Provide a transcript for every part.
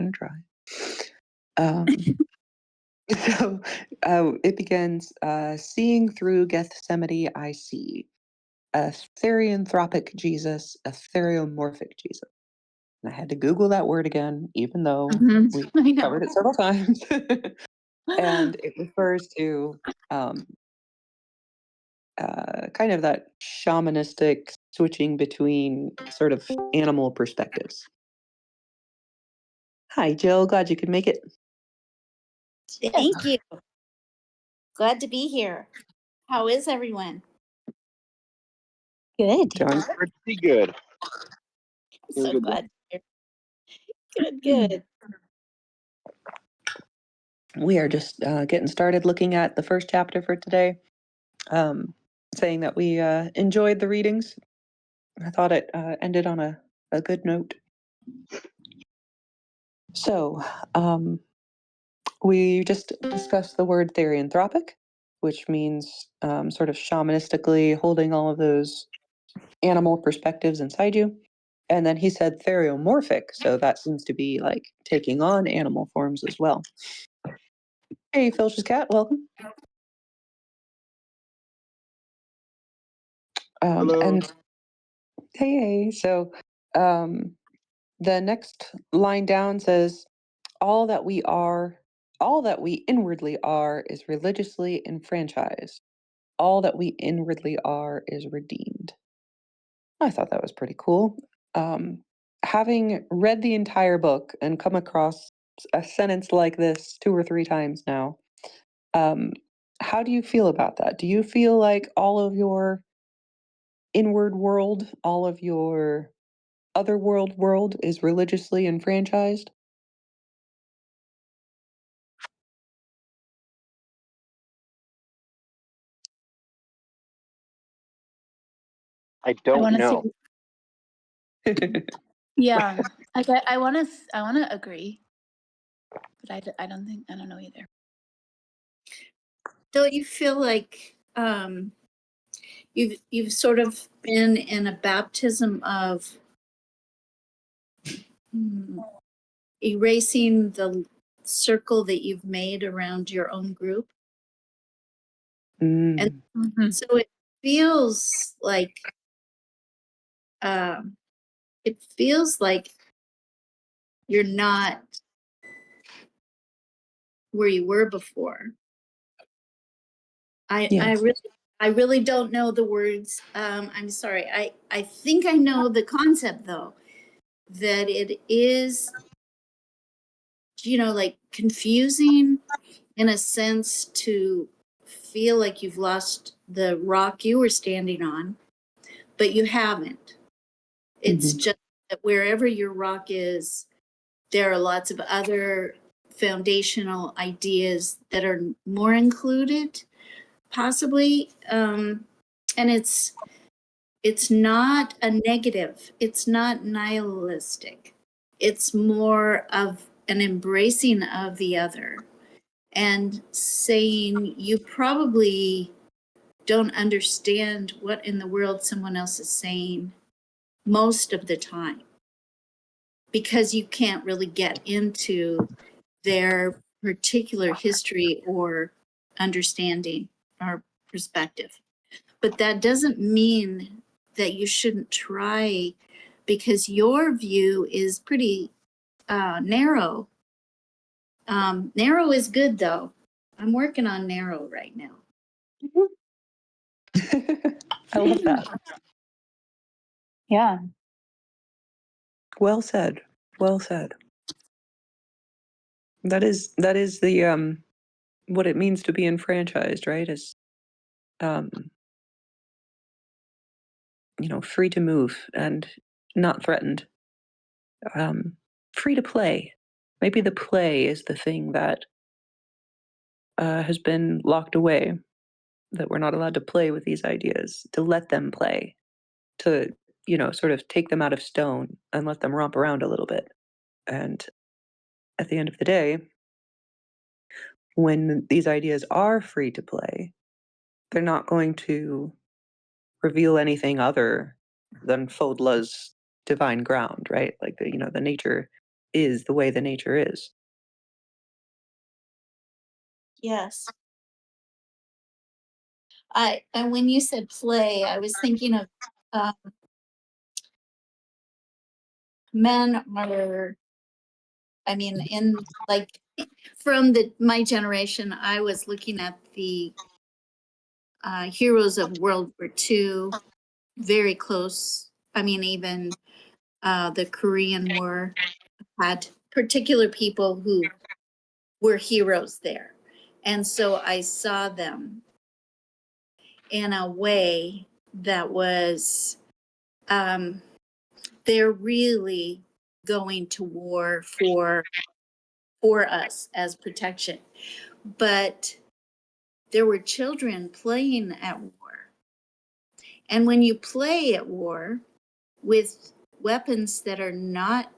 gonna try. So it begins, seeing through Gethsemane I see a Theanthropic Jesus, a Theomorphic Jesus. And I had to Google that word again, even though we I know. covered it several times. And it refers to kind of that shamanistic switching between sort of animal perspectives. Hi, Jill. Glad you could make it. Thank you. Glad to be here. How is everyone? Good. Pretty good. So good. glad to hear. Good. We are just getting started looking at the first chapter for today, saying that we enjoyed the readings. I thought it ended on a good note. So we just discussed the word Theanthropic, which means sort of shamanistically holding all of those animal perspectives inside you. And then he said Theomorphic, so that seems to be like taking on animal forms as well. Hey, Filch's cat, welcome. Hello. And hey, so the next line down says, all that we inwardly are is religiously enfranchised. All that we inwardly are is redeemed. I thought that was pretty cool. Having read the entire book and come across a sentence like this 2 or 3 times now, how do you feel about that? Do you feel like all of your inward world, all of your otherworld world is religiously enfranchised? I don't wanna know. Yeah, like I want to agree, but I don't know either. Don't you feel like you've sort of been in a baptism of erasing the circle that you've made around your own group? And so it feels like you're not where you were before. Yes. I really don't know the words. I'm sorry. I think I know the concept though, that it is, like confusing in a sense to feel like you've lost the rock you were standing on, but you haven't. It's just that wherever your rock is, there are lots of other foundational ideas that are more included, possibly. And it's not a negative. It's not nihilistic. It's more of an embracing of the other and saying you probably don't understand what in the world someone else is saying most of the time, because you can't really get into their particular history or understanding or perspective. But that doesn't mean that you shouldn't try, because your view is pretty narrow. Narrow is good, though. I'm working on narrow right now. I love that. Yeah. Well said. Well said. That is the what it means to be enfranchised, right? Is free to move and not threatened. Free to play. Maybe the play is the thing that has been locked away, that we're not allowed to play with these ideas, to let them play, to, sort of take them out of stone and let them romp around a little bit. And at the end of the day, when these ideas are free to play, they're not going to reveal anything other than Fodla's divine ground, right? Like the nature is the way the nature is. Yes. And when you said play, I was thinking of men are, I mean, in like from my generation, I was looking at the heroes of World War II, very close. I mean, even the Korean War had particular people who were heroes there. And so I saw them in a way that was, they're really going to war for us as protection. But there were children playing at war. And when you play at war with weapons that are not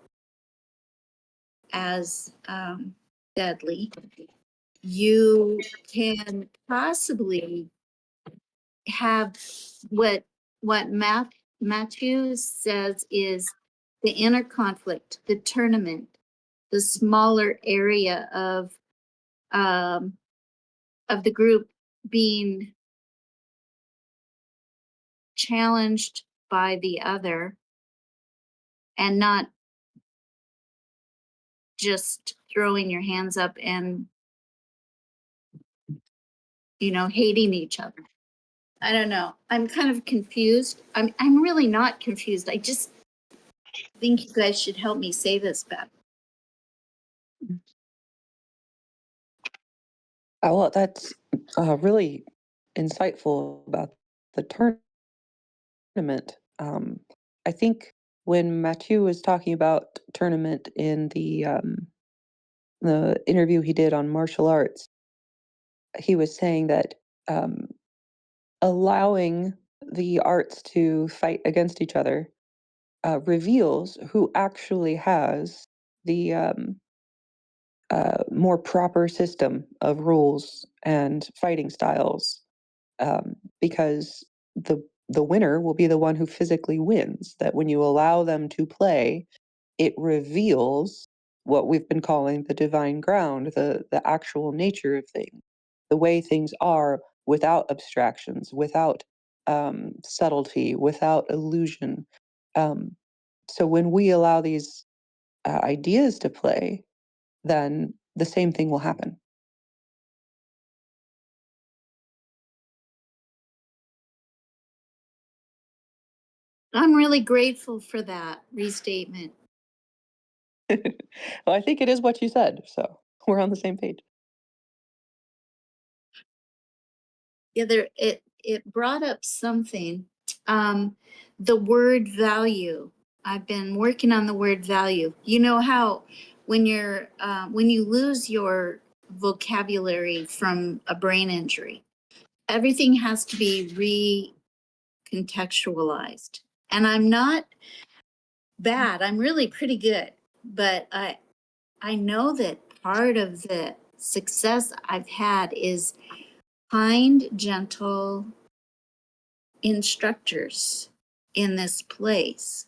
as deadly, you can possibly have what Matthew says is the inner conflict, the tournament, the smaller area of the group being challenged by the other and not just throwing your hands up and hating each other. I don't know. I'm kind of confused. I'm really not confused. I just think you guys should help me say this better. Well, that's really insightful about the tournament. I think when Mathieu was talking about tournament in the interview he did on martial arts, he was saying that allowing the arts to fight against each other reveals who actually has the more proper system of rules and fighting styles, because the winner will be the one who physically wins. That when you allow them to play, it reveals what we've been calling the divine ground, the actual nature of things, the way things are without abstractions, without subtlety, without illusion. Um, so when we allow these ideas to play, then the same thing will happen. I'm really grateful for that restatement. Well, I think it is what you said, so we're on the same page. Yeah, it brought up something. The word value. I've been working on the word value. You know how when you lose your vocabulary from a brain injury, everything has to be recontextualized. And I'm not bad. I'm really pretty good. But I know that part of the success I've had is kind, gentle instructors in this place.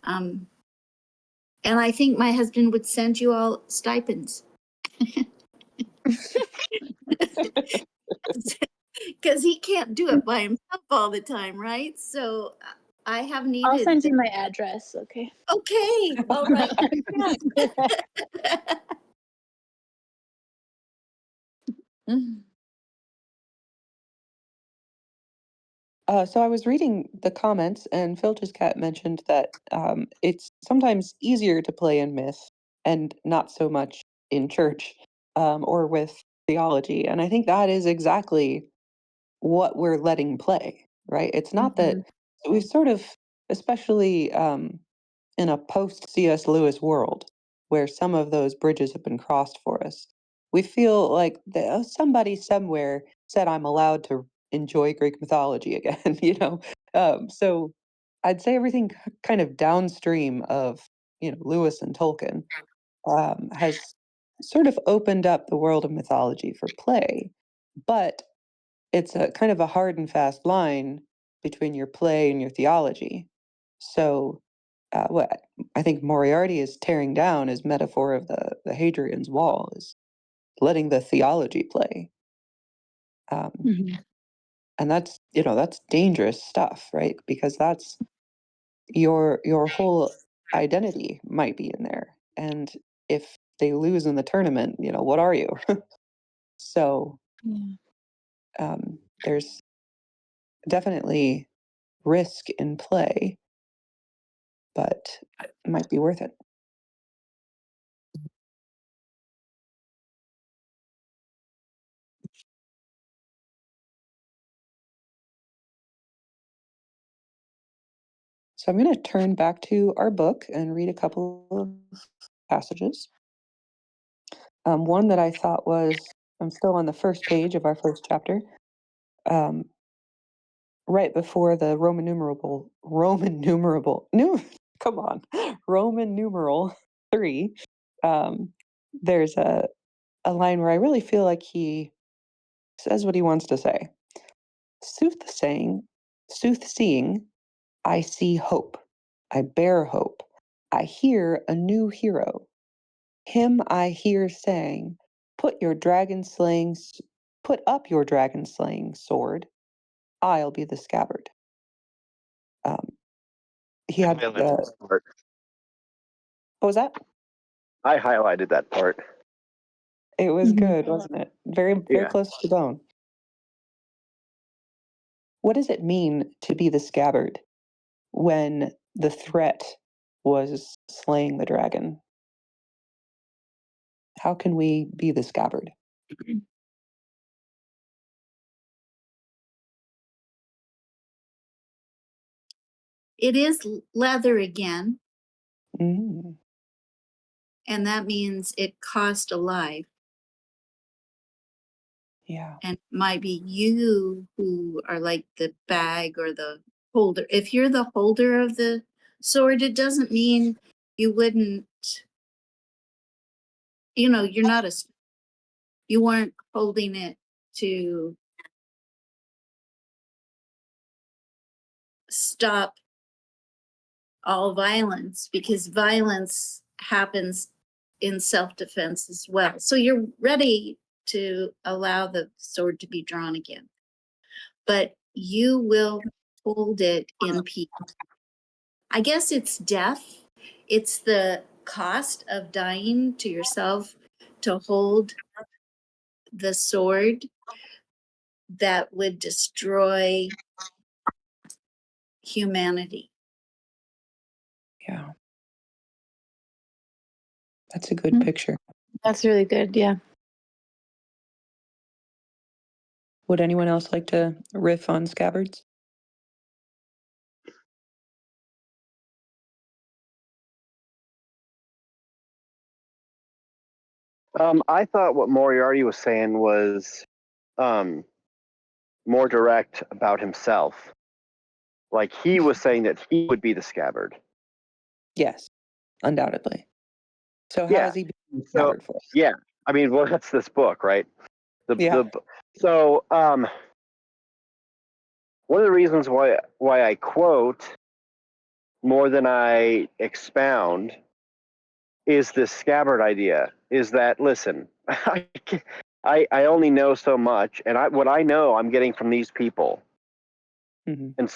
And I think my husband would send you all stipends. Because he can't do it by himself all the time, right? So I have needed. I'll send you my address, okay? Okay, all right. So I was reading the comments, and Filch's cat mentioned that it's sometimes easier to play in myth and not so much in church or with theology. And I think that is exactly what we're letting play, right? It's not that we've sort of, especially in a post C.S. Lewis world, where some of those bridges have been crossed for us, we feel like somebody somewhere said I'm allowed to enjoy Greek mythology again, So I'd say everything kind of downstream of Lewis and Tolkien has sort of opened up the world of mythology for play, but it's a kind of a hard and fast line between your play and your theology. So what I think Moriarty is tearing down is metaphor of the Hadrian's Wall, is letting the theology play. Mhm. And that's, that's dangerous stuff, right? Because that's your whole identity might be in there. And if they lose in the tournament, what are you? So Yeah. there's definitely risk in play, but it might be worth it. So I'm going to turn back to our book and read a couple of passages. One that I thought was, I'm still on the first page of our first chapter, right before the Roman numeral, come on, Roman numeral 3. There's a line where I really feel like he says what he wants to say. Soothseeing, I see hope. I bear hope. I hear a new hero. Him I hear saying, put up your dragon slaying sword. I'll be the scabbard. He had, highlighted that part. what was that? I highlighted that part. It was Mhm. good, wasn't it? Very, very Yeah. close to bone. What does it mean to be the scabbard when the threat was slaying the dragon? How can we be the scabbard? It is leather again, Mm, and that means it cost a life. yeah. And it might be you who are like the bag or the holder. If you're the holder of the sword, it doesn't mean you wouldn't, you're not you weren't holding it to stop all violence, because violence happens in self-defense as well. So you're ready to allow the sword to be drawn again, but you will hold it in peace. I guess it's death. It's the cost of dying to yourself to hold the sword that would destroy humanity. Yeah. That's a good picture. That's really good. Yeah. Would anyone else like to riff on scabbards? I thought what Moriarty was saying was more direct about himself. Like he was saying that he would be the scabbard. Yes, undoubtedly. So how Yeah. is he being So scabbard for us? yeah, I mean, well, that's this book, right? Yeah. So one of the reasons why I quote more than I expound is this scabbard idea. Is that, listen, I only know so much, and what I know I'm getting from these people. Mm-hmm. And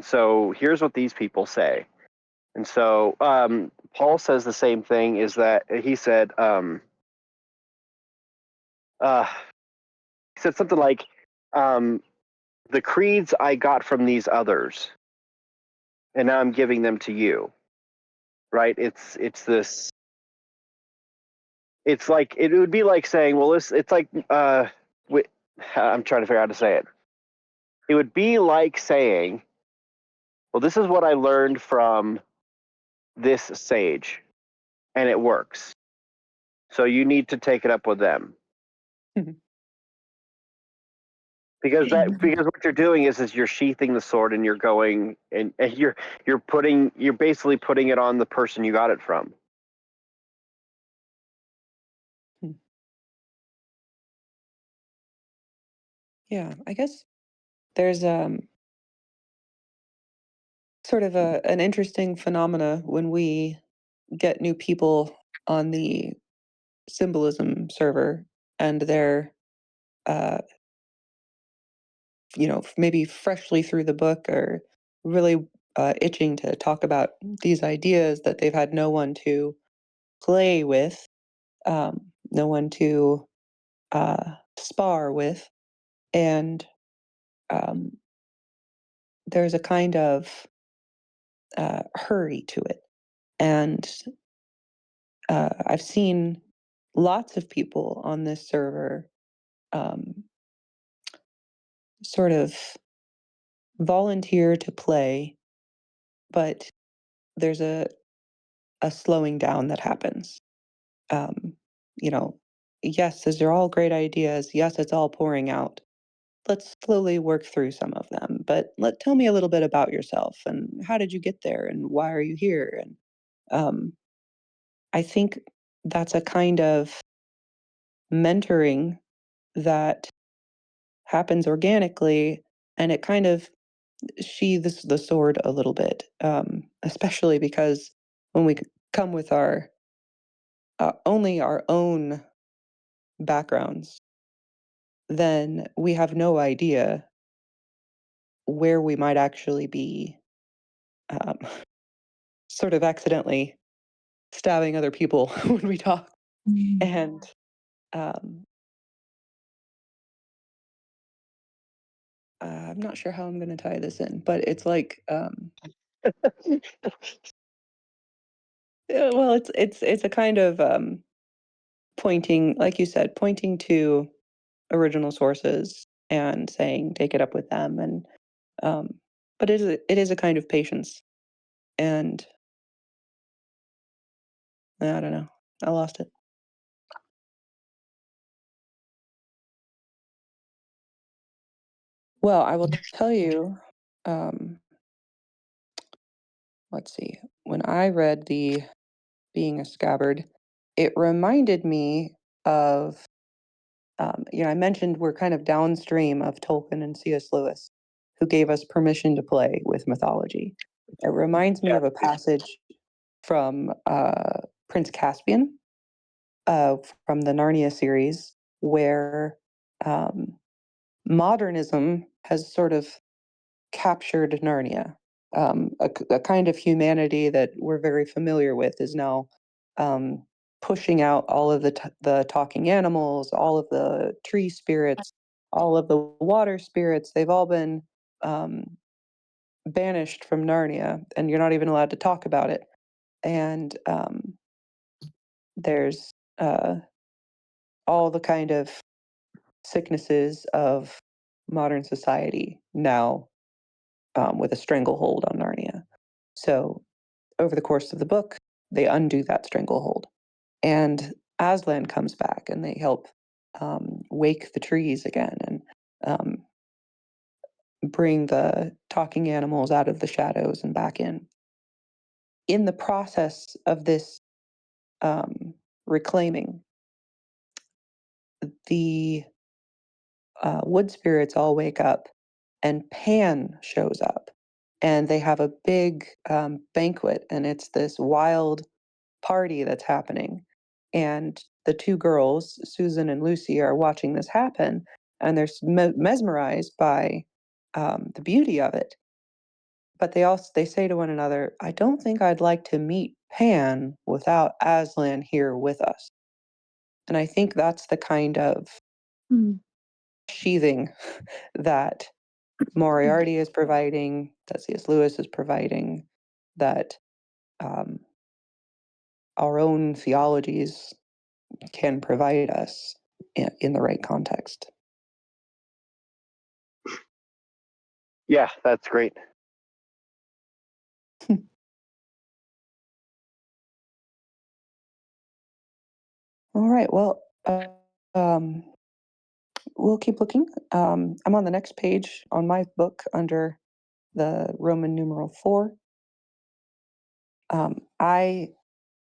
so here's what these people say. And so Paul says the same thing, is that he said something like the creeds I got from these others, and now I'm giving them to you. Right? It's this. It's like, it would be like saying, well, it's like I'm trying to figure out how to say it. It would be like saying, well, this is what I learned from this sage, and it works. So you need to take it up with them. Mhm. Because what you're doing is you're sheathing the sword, and you're going and you're basically putting it on the person you got it from. Yeah, I guess there's sort of an interesting phenomena when we get new people on the Symbolism server and they're maybe freshly through the book or really itching to talk about these ideas that they've had no one to play with, no one to spar with. And um, there's a kind of hurry to it. And I've seen lots of people on this server um, sort of volunteer to play, but there's a slowing down that happens. Um, you know, yes, these are all great ideas. Yes, it's all pouring out. Let's slowly work through some of them. But tell me a little bit about yourself and how did you get there and why are you here? And um, I think that's a kind of mentoring that happens organically, and it kind of sheathes the sword a little bit, especially because when we come with our only our own backgrounds, then we have no idea where we might actually be um, sort of accidentally stabbing other people when we talk. And um, I'm not sure how I'm going to tie this in, but it's like, yeah, well, it's a kind of pointing, like you said, pointing to original sources and saying, take it up with them. And um, but it is a kind of patience, and I don't know, I lost it. Well, I will tell you, um, let's see, when I read the Being a Scabbard, it reminded me of, I mentioned we're kind of downstream of Tolkien and C.S. Lewis, who gave us permission to play with mythology. It reminds me of a passage from Prince Caspian uh, from the Narnia series, where um, modernism has sort of captured Narnia. A kind of humanity that we're very familiar with is now um, pushing out all of the talking animals, all of the tree spirits, all of the water spirits. They've all been um, banished from Narnia, and you're not even allowed to talk about it. And there's all the kind of sicknesses of modern society now with a stranglehold on Narnia. So over the course of the book, they undo that stranglehold. And Aslan comes back and they help wake the trees again and um, bring the talking animals out of the shadows and back in. In the process of this reclaiming, the wood spirits all wake up and Pan shows up and they have a big banquet and it's this wild party that's happening. And the two girls, Susan and Lucy, are watching this happen and they're mesmerized by the beauty of it. But they say to one another, I don't think I'd like to meet Pan without Aslan here with us. And I think that's the kind of Mm. sheathing that Moriarty is providing, that C.S. Lewis is providing, that um, our own theologies can provide us in the right context. Yeah, that's great. All right, well, um, we'll keep looking. I'm on the next page on my book under the Roman numeral 4. I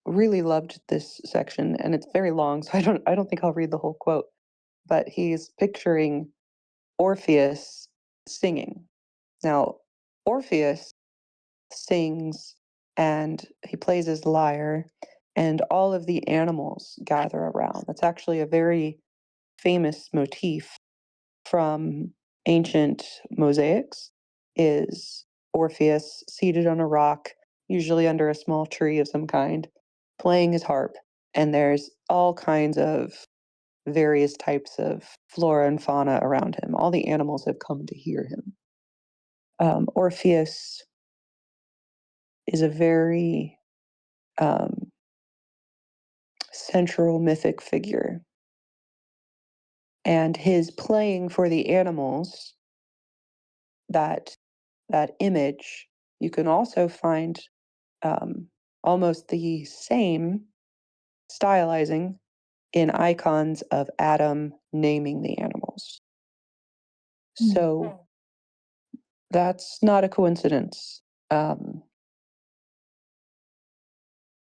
really loved this section, and it's very long, so I don't think I'll read the whole quote. But he's picturing Orpheus singing. Now, Orpheus sings and he plays his lyre, and all of the animals gather around. That's actually a very famous motif from ancient mosaics, is Orpheus seated on a rock, usually under a small tree of some kind, playing his harp, and there's all kinds of various types of flora and fauna around him. All the animals have come to hear him. Orpheus is a very central mythic figure, and his playing for the animals, that image, you can also find almost the same stylizing in icons of Adam naming the animals. So that's not a coincidence.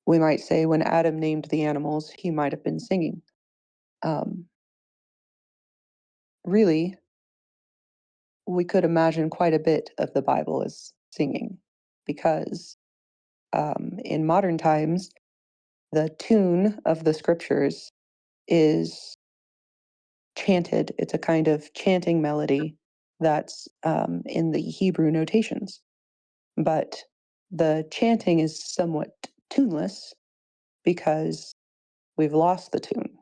We might say when Adam named the animals, he might have been singing. Really, we could imagine quite a bit of the Bible as singing, because in modern times, the tune of the scriptures is chanted. It's a kind of chanting melody that's in the Hebrew notations. But the chanting is somewhat tuneless because we've lost the tune,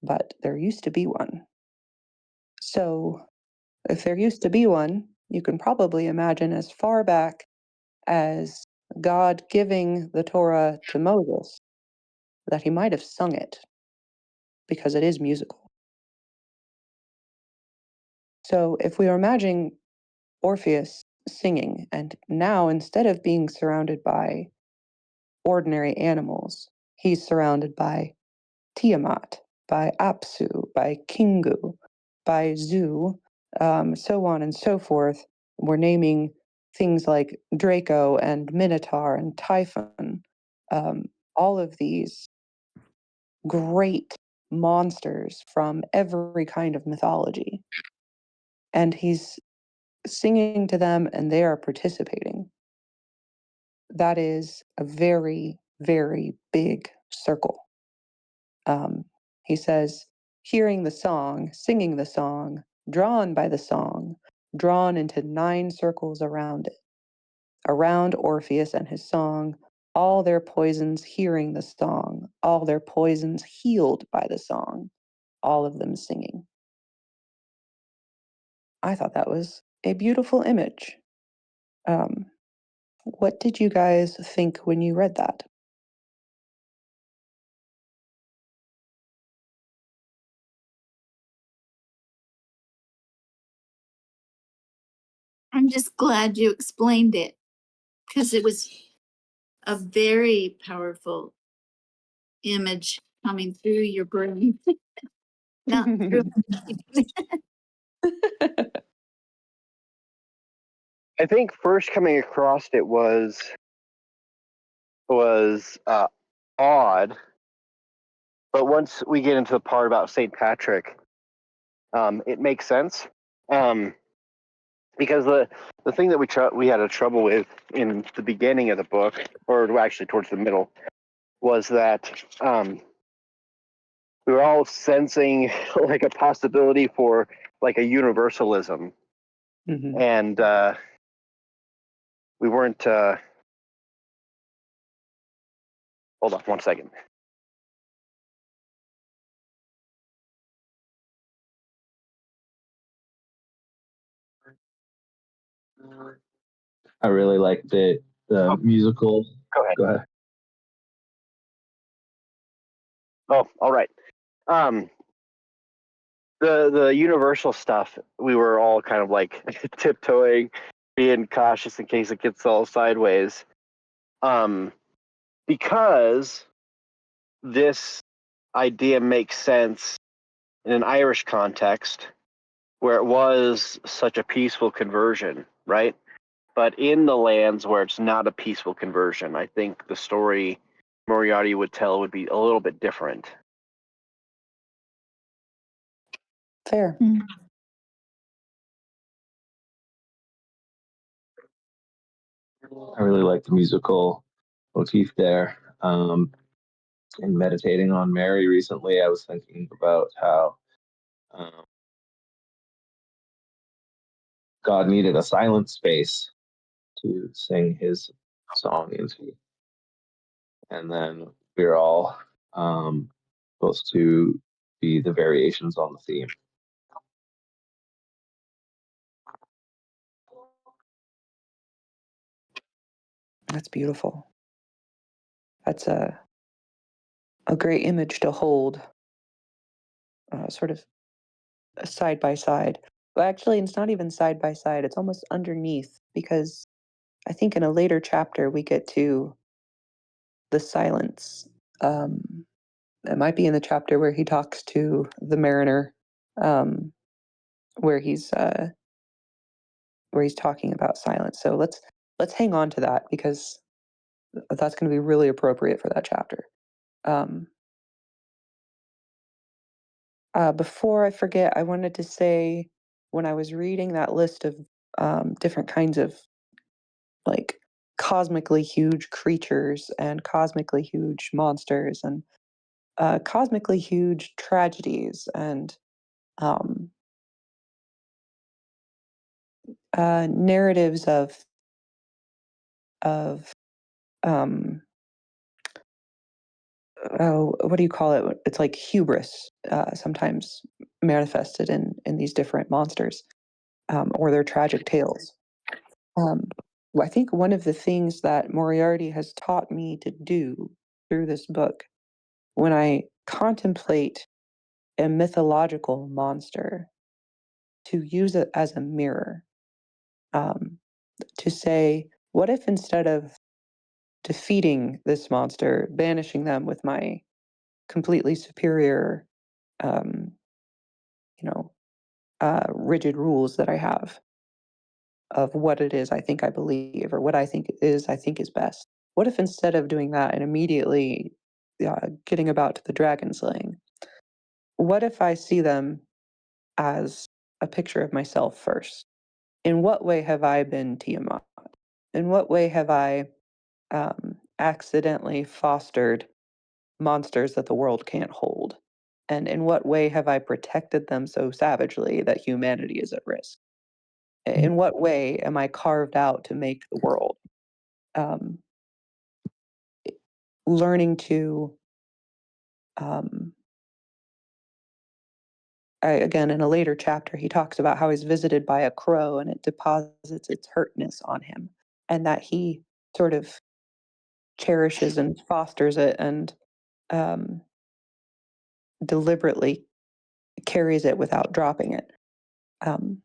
but there used to be one. So if there used to be one, you can probably imagine as far back as God giving the Torah to Moses that he might have sung it, because it is musical. So if we are imagining Orpheus singing, and now instead of being surrounded by ordinary animals, he's surrounded by Tiamat, by Apsu, by Kingu, by Zu, so on and so forth. We're naming things like Draco and Minotaur and Typhon, all of these great monsters from every kind of mythology. And he's singing to them and they are participating. That is a very, very big circle. He says, hearing the song, singing the song, drawn by the song, drawn into 9 circles around it, around Orpheus and his song, all their poisons hearing the song, all their poisons healed by the song, all of them singing. I thought that was a beautiful image. What did you guys think when you read that? I'm just glad you explained it, because it was a very powerful image coming through your brain. Not through. I think first coming across it was odd, but once we get into the part about St. Patrick, it makes sense. Because the thing that we had a trouble with in the beginning of the book, or actually towards the middle, was that we were all sensing like a possibility for like a universalism, and we weren't. Hold on 1 second. I really liked it. The musical. Go ahead. Go ahead. Oh, all right. The universal stuff, we were all kind of like tiptoeing, being cautious in case it gets all sideways. Because this idea makes sense in an Irish context where it was such a peaceful conversion, right? But in the lands where it's not a peaceful conversion, I think the story Moriarty would tell would be a little bit different. Fair. I really like the musical motif there. In meditating on Mary recently, I was thinking about how God needed a silent space to sing his song into. And then we're all supposed to be the variations on the theme. That's beautiful. That's a great image to hold, sort of side by side. But actually, it's not even side by side. It's almost underneath, because I think in a later chapter we get to the silence. It might be in the chapter where he talks to the mariner, um, where he's talking about silence. So let's hang on to that, because that's going to be really appropriate for that chapter. Before I forget, I wanted to say, when I was reading that list of different kinds of, like, cosmically huge creatures and cosmically huge monsters and cosmically huge tragedies and um, narratives of um, oh, what do you call it? It's like hubris, sometimes manifested in these different monsters, or their tragic tales. Um, I think one of the things that Moriarty has taught me to do through this book, when I contemplate a mythological monster, to use it as a mirror, um, to say, what if instead of defeating this monster, banishing them with my completely superior, um, rigid rules that I have of what it is I think I believe, or what I think I think is best. What if instead of doing that and immediately getting about to the dragon slaying, what if I see them as a picture of myself first? In what way have I been Tiamat? In what way have I accidentally fostered monsters that the world can't hold? And in what way have I protected them so savagely that humanity is at risk? In what way am I carved out to make the world? Um, Learning to, um, again, in a later chapter, he talks about how he's visited by a crow and it deposits its hurtness on him, and that he sort of cherishes and fosters it and um, deliberately carries it without dropping it. Um,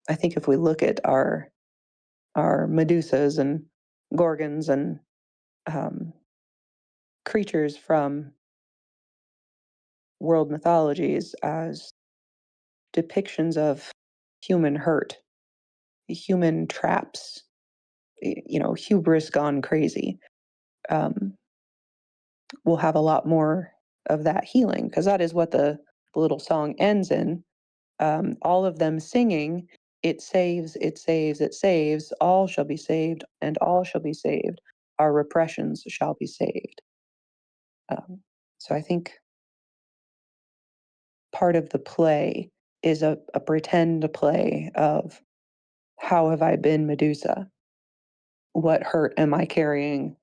I think if we look at our Medusas and Gorgons and um, creatures from world mythologies as depictions of human hurt, human traps, hubris gone crazy, um, we'll have a lot more of that healing, because that is what the little song ends in. All of them singing, "It saves, it saves, it saves, all shall be saved, and all shall be saved. Our repressions shall be saved." So I think part of the play is a pretend play of, how have I been Medusa? What hurt am I carrying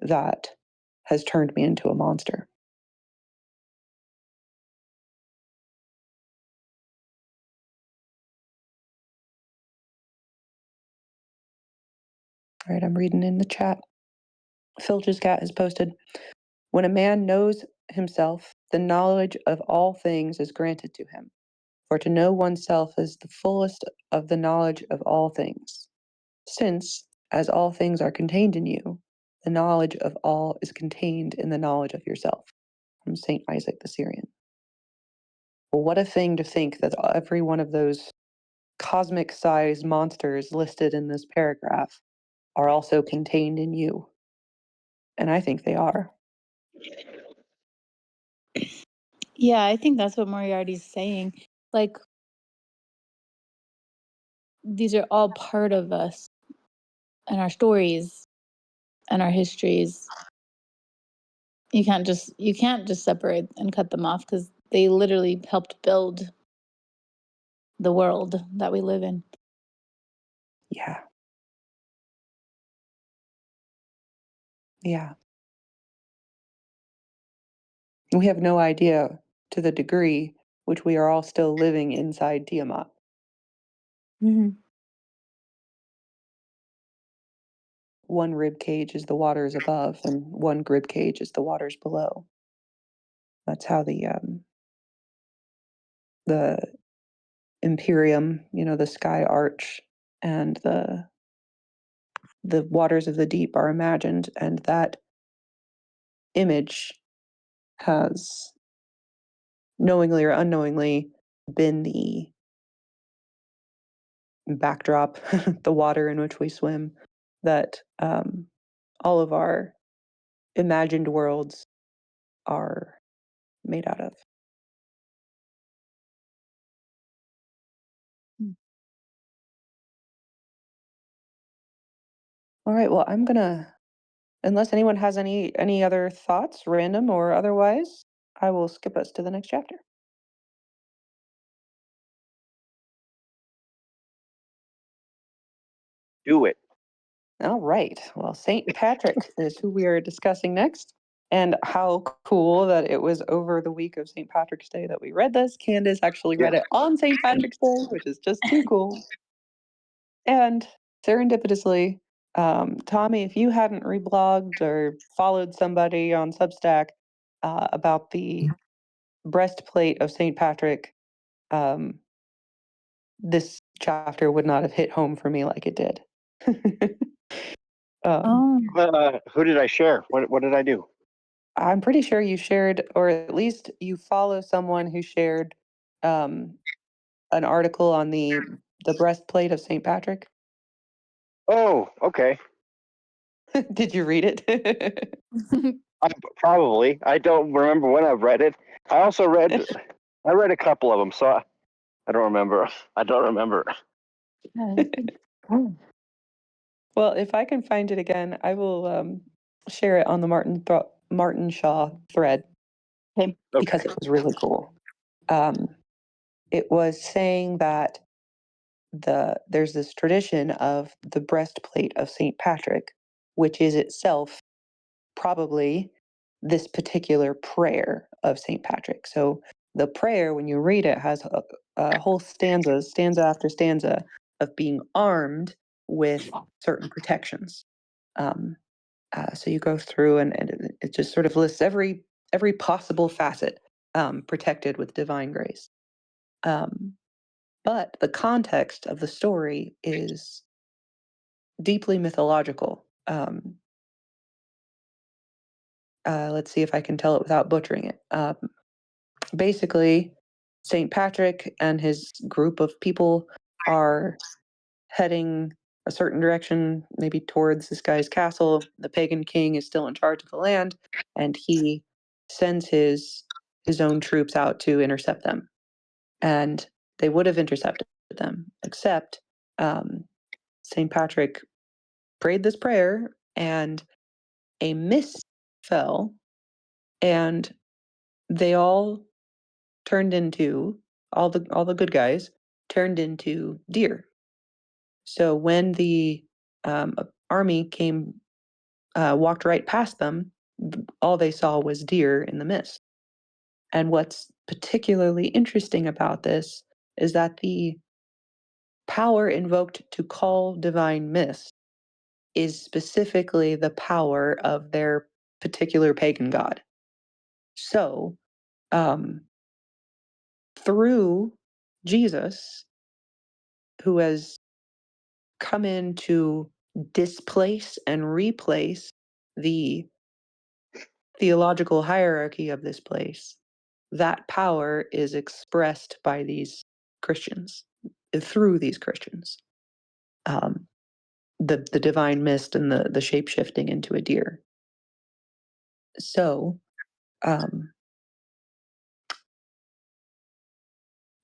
that has turned me into a monster? All right, I'm reading in the chat. Filch's cat has posted, "When a man knows himself, the knowledge of all things is granted to him. For to know oneself is the fullest of the knowledge of all things. Since, as all things are contained in you, the knowledge of all is contained in the knowledge of yourself." From St. Isaac the Syrian. Well, what a thing to think that every one of those cosmic sized monsters listed in this paragraph are also contained in you. And I think they are. Yeah, I think that's what Moriarty's saying. Like, these are all part of us and our stories. and our histories, you can't just separate and cut them off, because they literally helped build the world that we live in. Yeah. Yeah. We have no idea to the degree which we are all still living inside Tiamat. Mm-hmm. One rib cage is the waters above, and one rib cage is the waters below. That's how the Imperium, the sky arch, and the waters of the deep are imagined, and that image has, knowingly or unknowingly, been the backdrop, the water in which we swim, that all of our imagined worlds are made out of. All right, well, I'm gonna, unless anyone has any other thoughts, random or otherwise, I will skip us to the next chapter. Do it. All right. Well, St. Patrick is who we are discussing next. And how cool that it was over the week of St. Patrick's Day that we read this. Candace actually read Yeah. it on St. Patrick's Day, which is just too cool. And serendipitously, Tommy, if you hadn't reblogged or followed somebody on Substack about the breastplate of St. Patrick, this chapter would not have hit home for me like it did. Who did I share? What did I do? I'm pretty sure you shared, or at least you follow someone who shared an article on the breastplate of St. Patrick. Oh, okay. Did you read it? Probably. I don't remember when I've read it. I also read a couple of them, so I don't remember. I don't remember. Well, if I can find it again, I will share it on the Martin Shaw thread. Okay. Because it was really cool. It was saying that there's this tradition of the breastplate of St. Patrick, which is itself probably this particular prayer of St. Patrick. So the prayer, when you read it, has a whole stanza after stanza of being armed with certain protections. So you go through and it just sort of lists every possible facet protected with divine grace. But the context of the story is deeply mythological. Let's see if I can tell it without butchering it. Basically, St. Patrick and his group of people are heading a certain direction, maybe towards this guy's castle. The pagan king is still in charge of the land, and he sends his own troops out to intercept them. And they would have intercepted them, except St. Patrick prayed this prayer, and a mist fell, and they all turned into all the good guys turned into deer. So when the army came, walked right past them, all they saw was deer in the mist. And what's particularly interesting about this is that the power invoked to call divine mist is specifically the power of their particular pagan god. So, through Jesus, who has come in to displace and replace the theological hierarchy of this place, that power is expressed by these Christians, through these Christians. The divine mist and the shape shifting into a deer. So,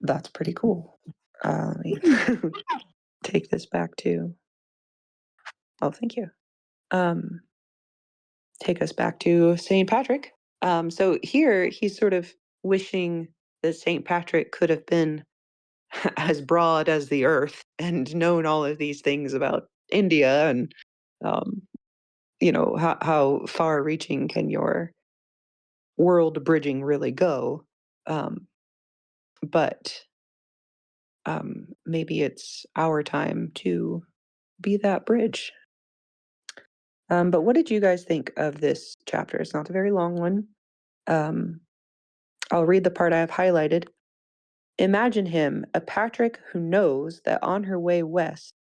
that's pretty cool. Let me take this back to. Oh, thank you. take us back to St. Patrick. So here he's sort of wishing that St. Patrick could have been as broad as the earth and known all of these things about India and, how far reaching can your world bridging really go. But maybe it's our time to be that bridge. But what did you guys think of this chapter? It's not a very long one. I'll read the part I have highlighted. Imagine him, a Patrick who knows that on her way west,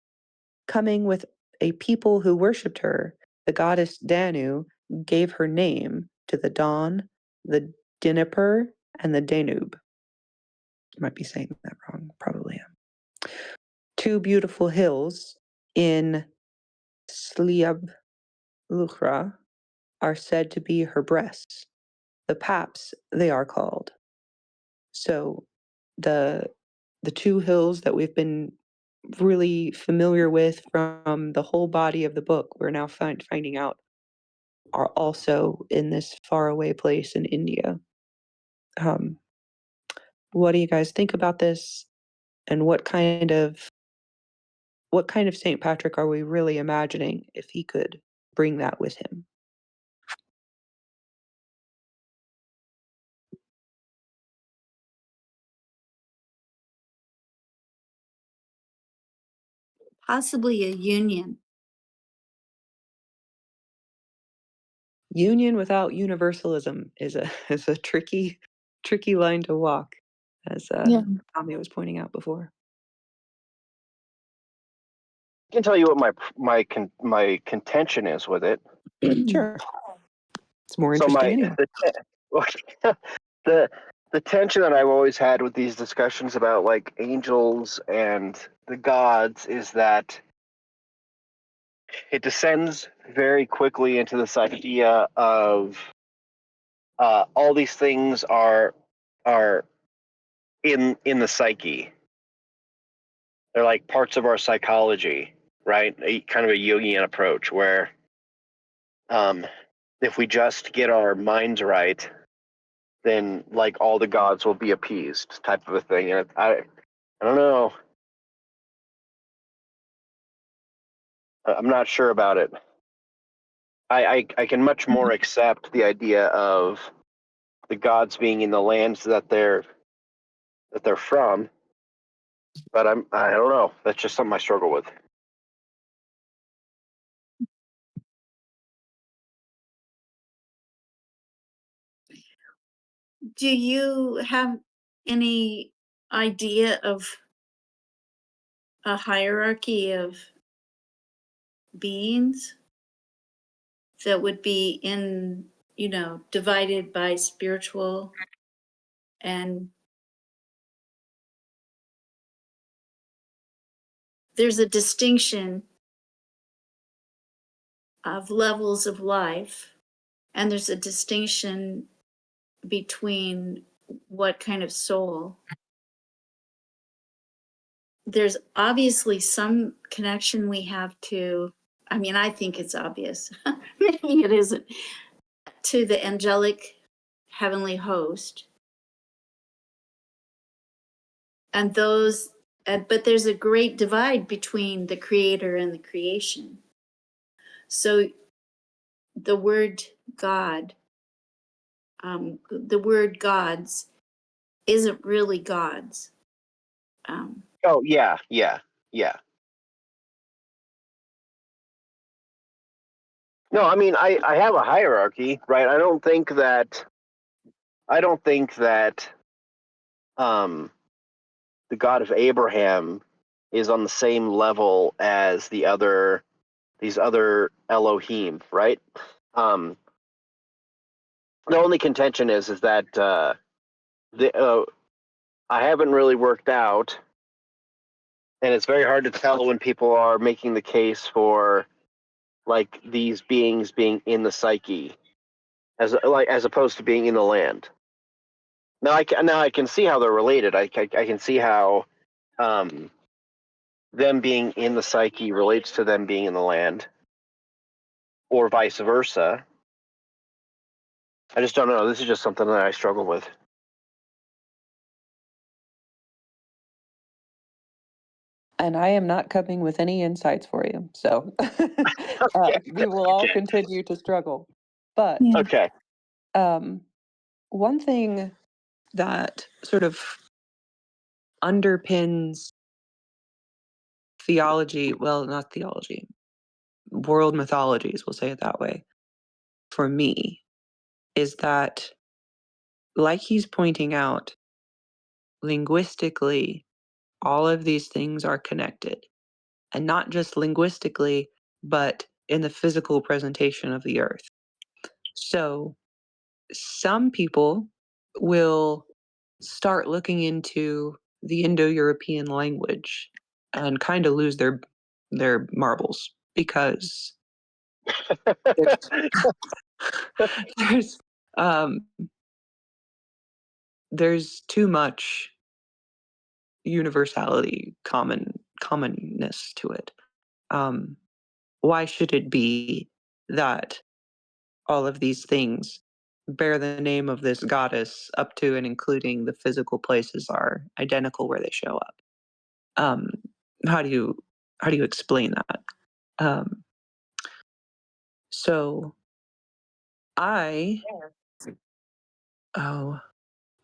coming with a people who worshipped her, the goddess Danu gave her name to the Don, the Dnieper, and the Danube. I might be saying that wrong, probably am. Two beautiful hills in Sliab Luchra are said to be her breasts. The Paps, they are called. So the two hills that we've been really familiar with from the whole body of the book, we're now finding out are also in this faraway place in India. What do you guys think about this? And what kind of St. Patrick are we really imagining if he could bring that with him? Possibly a union. Union without universalism is a tricky line to walk, as Tommy was pointing out before. I can tell you what my contention is with it. Sure. It's more So interesting anyway. the tension that I've always had with these discussions about like angels and the gods is that it descends very quickly into this idea of all these things are in the psyche. They're like parts of our psychology, right? Kind of a Jungian approach where if we just get our minds right, then like all the gods will be appeased, type of a thing. And I don't know. I'm not sure about it. I can much more accept the idea of the gods being in the lands that they're from, but I don't know. That's just something I struggle with. Do you have any idea of a hierarchy of beings that would be divided by spiritual and there's a distinction of levels of life, and there's a distinction between what kind of soul. There's obviously some connection we have to, I think it's obvious, maybe it isn't, to the angelic heavenly host. And but there's a great divide between the creator and the creation. So the word God, the word gods isn't really gods. Oh yeah. No, I have a hierarchy, right? I don't think that the God of Abraham is on the same level as these other Elohim, right? The only contention is that I haven't really worked out, and it's very hard to tell when people are making the case for like these beings being in the psyche as opposed to being in the land. Now I can see how they're related. I can see how them being in the psyche relates to them being in the land, or vice versa. I just don't know. This is just something that I struggle with. And I am not coming with any insights for you. So we will all Okay. continue to struggle. But Yeah. Okay. one thing that sort of underpins theology, well, not theology, world mythologies, we'll say it that way, for me, is that, like he's pointing out, linguistically, all of these things are connected. And not just linguistically, but in the physical presentation of the earth. So some people will start looking into the Indo-European language and kind of lose their marbles because there's there's um, there's too much universality, commonness to it. Why should it be that all of these things bear the name of this goddess up to and including the physical places are identical where they show up? Um, how do you explain that? Um, so I oh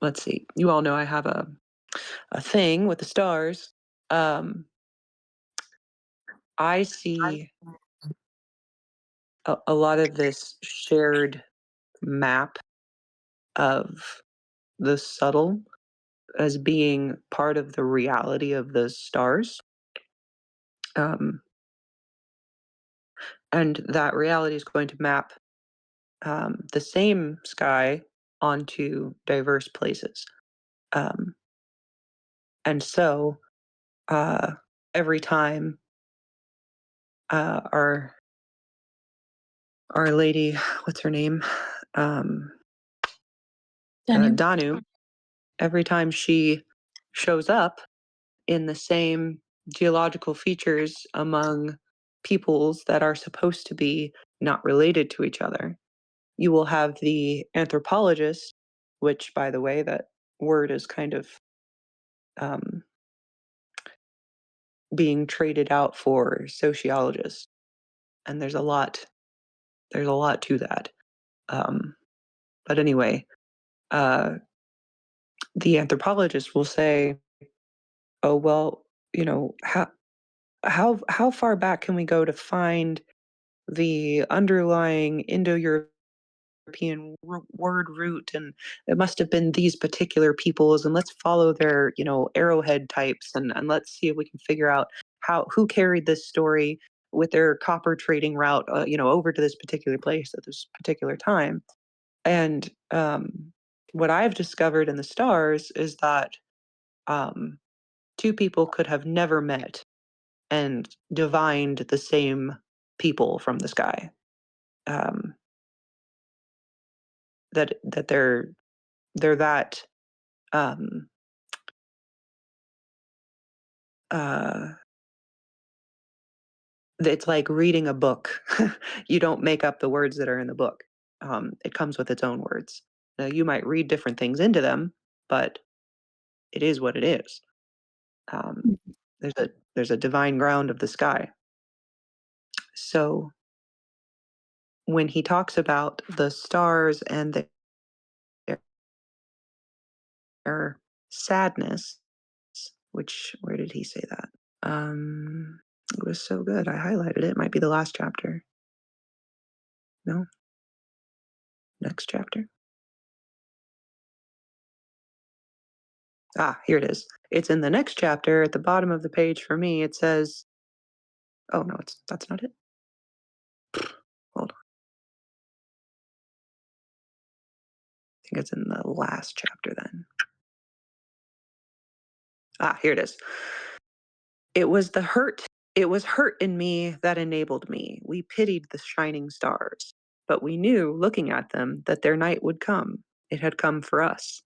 let's see. You all know I have a thing with the stars. Um, I see a lot of this shared map of the subtle as being part of the reality of the stars. Um, and that reality is going to map the same sky onto diverse places. Um, and so uh, every time our lady, what's her name, um, Danu. Danu, every time she shows up in the same geological features among peoples that are supposed to be not related to each other, you will have the anthropologist, which, by the way, that word is kind of um, being traded out for sociologist, and there's a lot to that. But anyway, uh, the anthropologist will say, "Oh well, you know how far back can we go to find the underlying Indo-European word root, and it must have been these particular peoples, and let's follow their arrowhead types, and let's see if we can figure out who carried this story with their copper trading route over to this particular place at this particular time." And what I've discovered in the stars is that um, two people could have never met and divined the same people from the sky. um, that they're that um, uh, it's like reading a book. You don't make up the words that are in the book. It comes with its own words. Now, you might read different things into them, but it is what it is. There's a divine ground of the sky. So when he talks about the stars and their sadness, where did he say that? It was so good. I highlighted it. It might be the last chapter. No, next chapter. Ah, here it is. It's in the next chapter at the bottom of the page for me. It says, oh no, that's not it. Hold on. I think it's in the last chapter then. Ah, here it is. It was hurt in me that enabled me. We pitied the shining stars, but we knew, looking at them, that their night would come. It had come for us.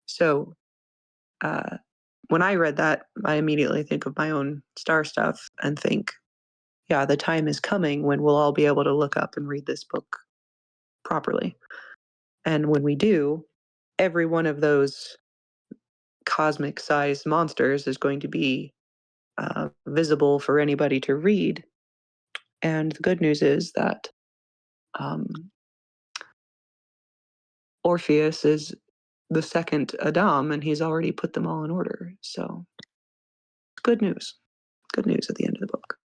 So when I read that, I immediately think of my own star stuff and think, yeah, the time is coming when we'll all be able to look up and read this book properly. And when we do, every one of those cosmic-sized monsters is going to be visible for anybody to read. And the good news is that Orpheus is the second Adam, and he's already put them all in order. So, good news. Good news at the end of the book.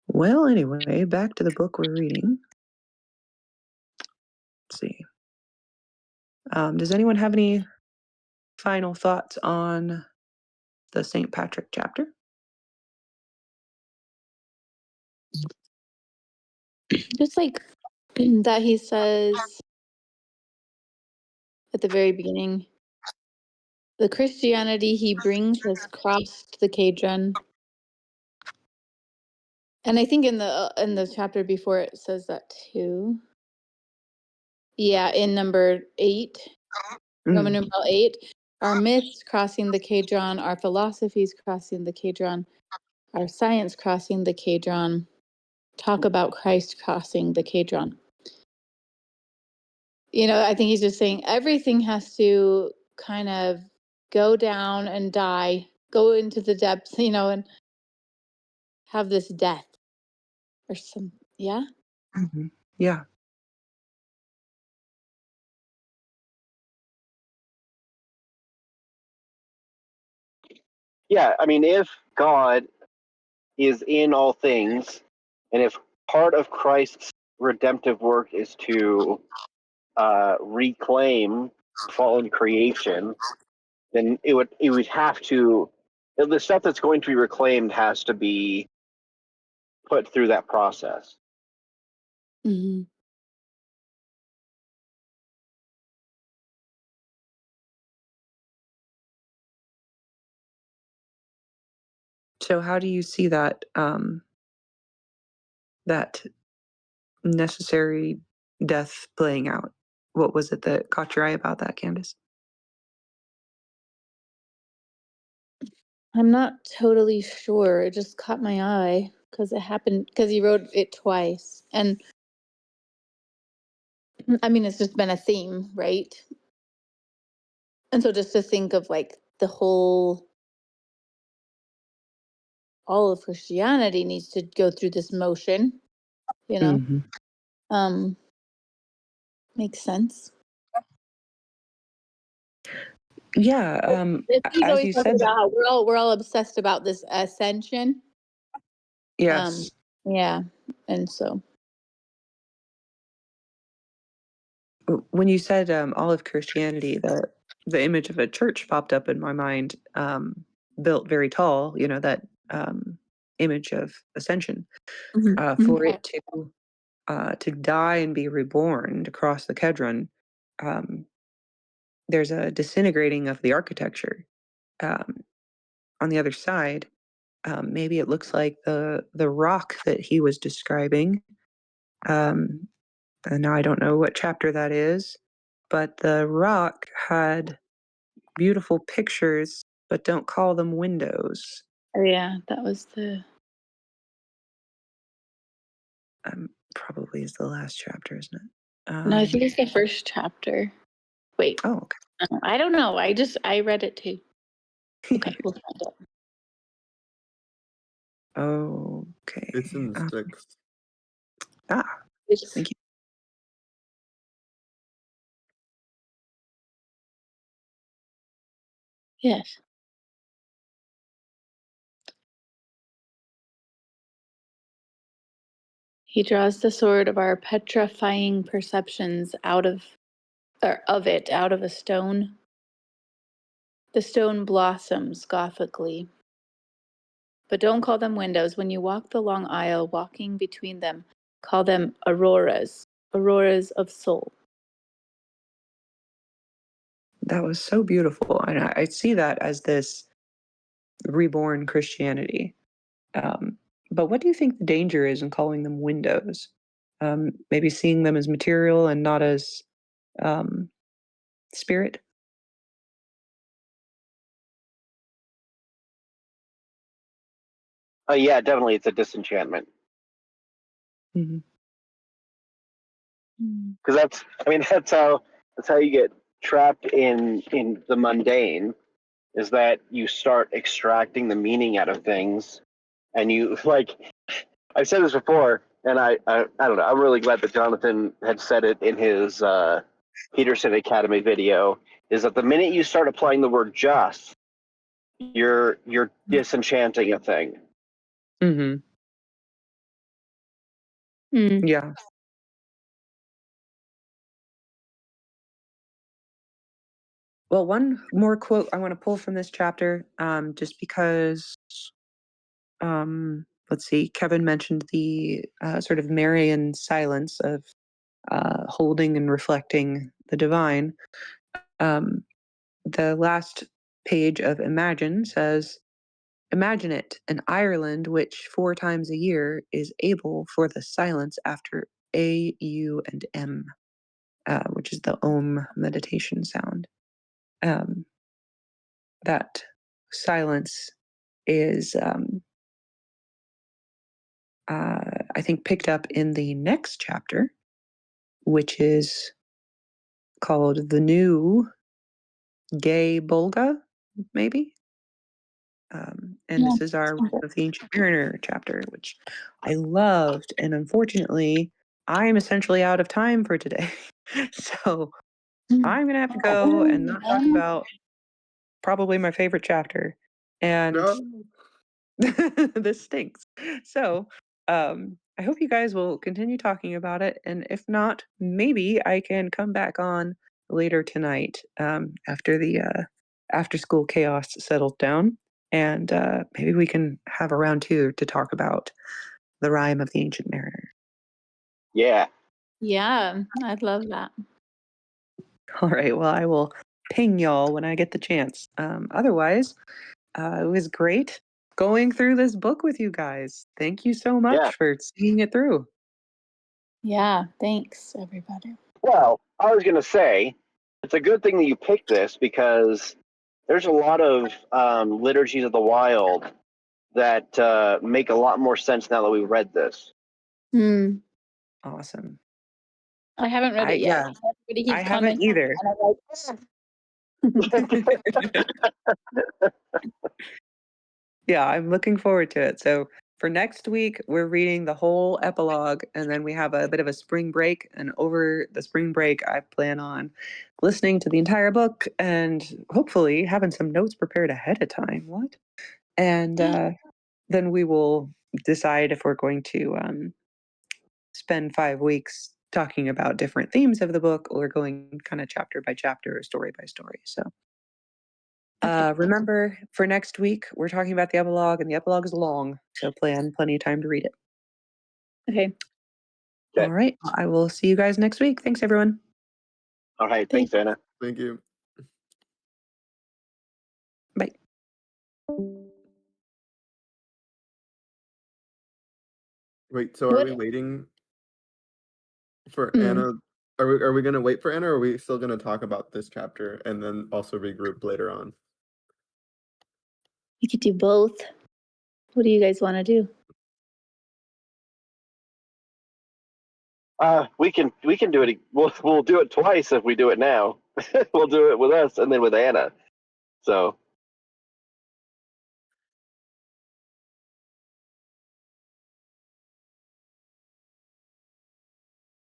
Well, anyway, back to the book we're reading. Let's see. Does anyone have any final thoughts on the St. Patrick chapter? Just like that he says at the very beginning, the Christianity he brings has crossed the Kedron. And I think in the chapter before it says that too. Yeah, in number 8, Roman numeral 8, our myths crossing the Kedron, our philosophies crossing the Kedron, our science crossing the Kedron. Talk about Christ crossing the Kedron. I think he's just saying everything has to kind of go down and die, go into the depths, and have this death or some, yeah? Mm-hmm. Yeah. Yeah, I mean, if God is in all things, and if part of Christ's redemptive work is to reclaim fallen creation, then it would have to, the stuff that's going to be reclaimed has to be put through that process. Mm-hmm. So how do you see that that necessary death playing out? What was it that caught your eye about that, Candace? I'm not totally sure. It just caught my eye because it happened, because he wrote it twice. And I mean, it's just been a theme, right? And so just to think of like the whole, all of Christianity needs to go through this motion, Mm-hmm. Makes sense. Yeah. He's As always you talking said, about how we're all obsessed about this ascension. yes. Yeah, and so When you said all of Christianity, the image of a church popped up in my mind, built very tall. That image of ascension. For it to die and be reborn to cross the Kedron, there's a disintegrating of the architecture. On the other side, maybe it looks like the rock that he was describing. And now I don't know what chapter that is, but the rock had beautiful pictures, but don't call them windows. Oh yeah, that was the Probably is the last chapter, isn't it? no, I think it's the first chapter. Wait, Oh, okay. I don't know. I read it too. Okay, we'll find it. Okay. It's in the sticks. It's, Thank you. yes. He draws the sword of our petrifying perceptions out of a stone. The stone blossoms gothically. But don't call them windows. When you walk the long aisle, walking between them, call them auroras of soul. That was so beautiful. And I see that as this reborn Christianity. But what do you think the danger is in calling them windows? Maybe seeing them as material and not as spirit? Yeah, definitely, it's a disenchantment. Mhm. Because that's how you get trapped in the mundane, is that you start extracting the meaning out of things, and you like. I've said this before, and I don't know. I'm really glad that Jonathan had said it in his Peterson Academy video. Is that the minute you start applying the word "just," you're disenchanting a thing. Mhm. Mm. Yeah. Well, one more quote I want to pull from this chapter, just because, let's see, Kevin mentioned the sort of Marian silence of holding and reflecting the divine. Um, the last page of Imagine says, "Imagine it, an Ireland which 4 times a year is able for the silence after A, U, and M, which is the Om meditation sound. Um, that silence is, I think, picked up in the next chapter, which is called The New Gay Bolga, maybe? And Yeah. this is our Realm of the Ancient Mariner chapter, which I loved. And unfortunately, I'm essentially out of time for today. So I'm going to have to go and not talk about probably my favorite chapter. And No. this stinks. So I hope you guys will continue talking about it. And if not, maybe I can come back on later tonight after the after school chaos settles down. And maybe we can have a round 2 to talk about the Rime of the Ancient Mariner. Yeah. Yeah, I'd love that. All right. Well, I will ping y'all when I get the chance. Otherwise, it was great going through this book with you guys. Thank you so much Yeah. for seeing it through. Yeah, thanks everybody. Well, I was going to say, it's a good thing that you picked this, because there's a lot of liturgies of the wild that make a lot more sense now that we read this. Hmm. Awesome. I haven't read it yet. Yeah, Everybody I keeps haven't commenting, either. and I'm like, Yeah, I'm looking forward to it. So for next week, we're reading the whole epilogue, and then we have a bit of a spring break. And over the spring break, I plan on listening to the entire book and hopefully having some notes prepared ahead of time. What? And then we will decide if we're going to spend 5 weeks talking about different themes of the book or going kind of chapter by chapter or story by story. So remember, for next week, we're talking about the epilogue, and the epilogue is long, so plan plenty of time to read it. okay. Okay. All right. I will see you guys next week. Thanks, everyone. All right. Thanks, Anna. Thank you. Bye. Wait, so are What? we waiting for Mm. Anna? Are we gonna wait for Anna, or are we still gonna talk about this chapter and then also regroup later on? We could do both. What do you guys want to do? We can do it. We'll do it twice if we do it now. We'll do it with us and then with Anna. So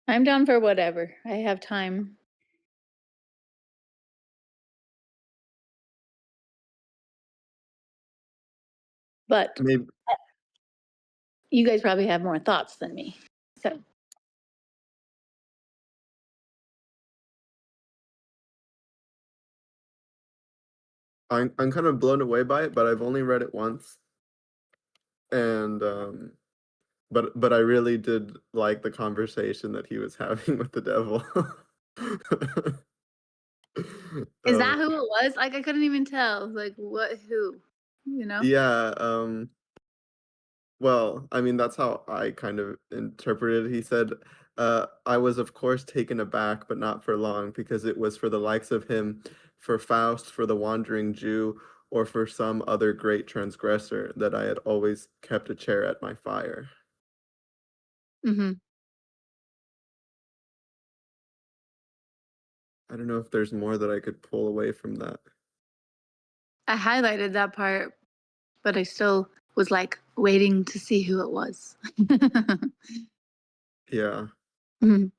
I'm down for whatever. I have time. But Maybe you guys probably have more thoughts than me. So I'm kind of blown away by it, but I've only read it once, and but I really did like the conversation that he was having with the devil. is that who it was? Like I couldn't even tell. Like what? Who? You know? Yeah. Well, I mean, that's how I kind of interpreted it. He said, I was, of course, taken aback, but not for long, because it was for the likes of him, for Faust, for the wandering Jew, or for some other great transgressor that I had always kept a chair at my fire. Mm-hmm. I don't know if there's more that I could pull away from that. I highlighted that part, but I still was like waiting to see who it was. Yeah. Mhm.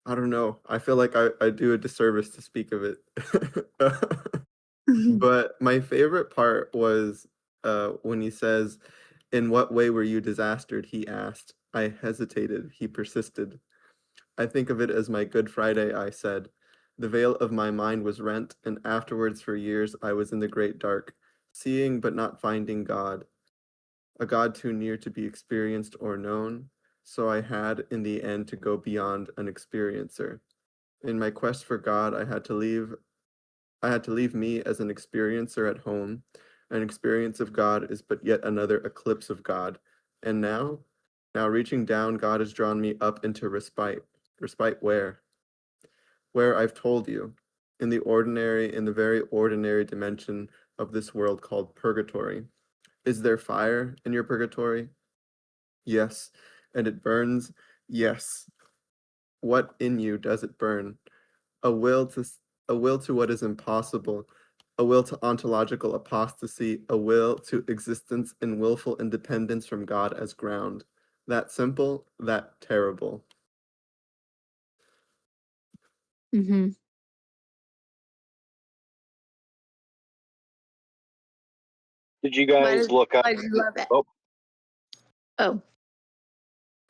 I don't know. I feel like I do a disservice to speak of it. But my favorite part was when he says, "In what way were you disastered?" he asked. I hesitated. He persisted. I think of it as my Good Friday, I said. The veil of my mind was rent, and afterwards for years I was in the great dark, seeing but not finding God, a God too near to be experienced or known, so I had in the end to go beyond an experiencer. In my quest for God, I had to leave me as an experiencer at home. An experience of God is but yet another eclipse of God. And now reaching down, God has drawn me up into respite. Respite where? Where I've told you, in the very ordinary dimension of this world called Purgatory. Is there fire in your purgatory? Yes. And it burns? Yes. What in you does it burn? A will to what is impossible, a will to ontological apostasy, a will to existence in willful independence from God as ground. That simple, that terrible. Mm-hmm. Did you Why guys look up? do you love it? Oh, Oh,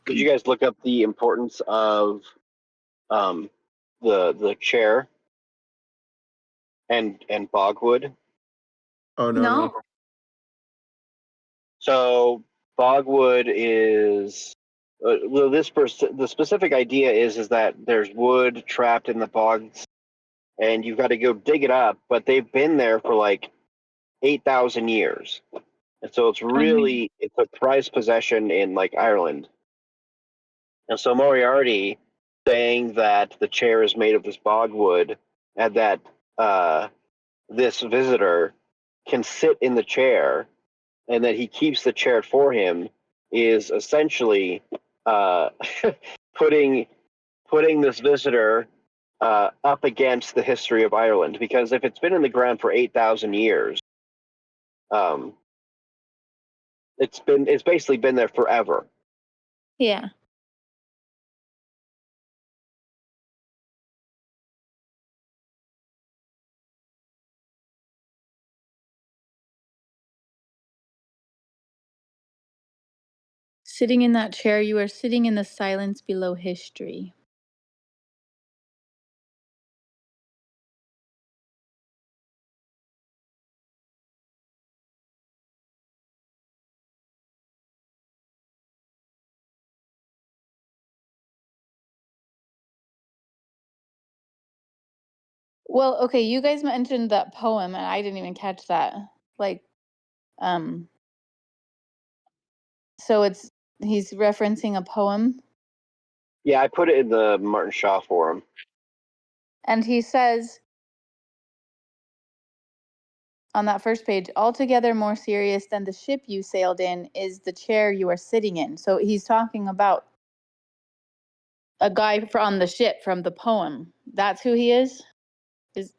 did you guys look up the importance of the chair and bogwood? Oh no, no. no. So bogwood is well, the specific idea is that there's wood trapped in the bogs, and you've got to go dig it up. But they've been there for like 8,000 years, and so it's a prized possession in like Ireland. And so Moriarty saying that the chair is made of this bogwood, and that this visitor can sit in the chair, and that he keeps the chair for him, is essentially uh, putting this visitor up against the history of Ireland. Because if it's been in the ground for 8,000 years, um, it's basically been there forever. Yeah. Sitting in that chair, you are sitting in the silence below history. Well, okay, you guys mentioned that poem, and I didn't even catch that. Like, so he's referencing a poem, Yeah, I put it in the Martin Shaw forum. and he says on that first page, altogether more serious than the ship you sailed in is the chair you are sitting in. So he's talking about a guy on the ship from the poem. That's who he is? Is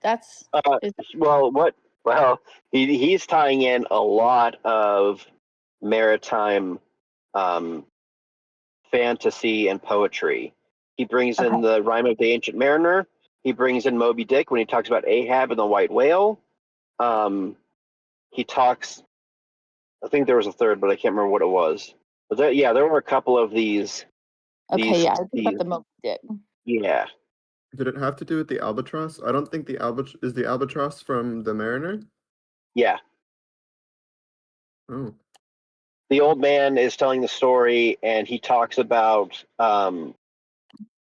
Well, he's tying in a lot of maritime fantasy and poetry. He brings in okay. the Rime of the Ancient Mariner. He brings in Moby Dick when he talks about Ahab and the White Whale. He talks. I think there was a third, but I can't remember what it was. But there were a couple of these. Okay, yeah, I think about the Moby Dick. Yeah. Did it have to do with the albatross? I don't think is the albatross from the Mariner? Yeah. Oh. The old man is telling the story, and he talks about.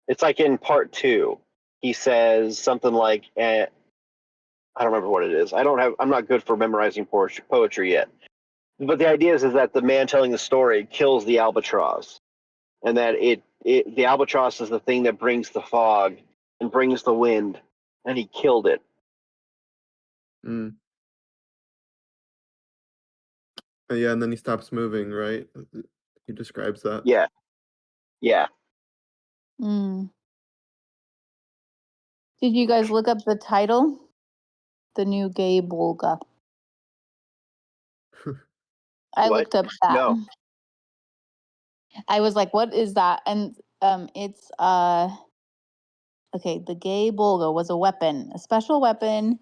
It's like in part 2. He says something like, I don't remember what it is. I'm not good for memorizing poetry yet. But the idea is that the man telling the story kills the albatross, and that the albatross is the thing that brings the fog and brings the wind and he killed it. Mm. Yeah, and then he stops moving, right? He describes that. Yeah. Yeah. Mm. Did you guys look up the title? The new gay Volga. I What? looked up that. No. I was like, what is that? And it's okay, the gay Volga was a weapon, a special weapon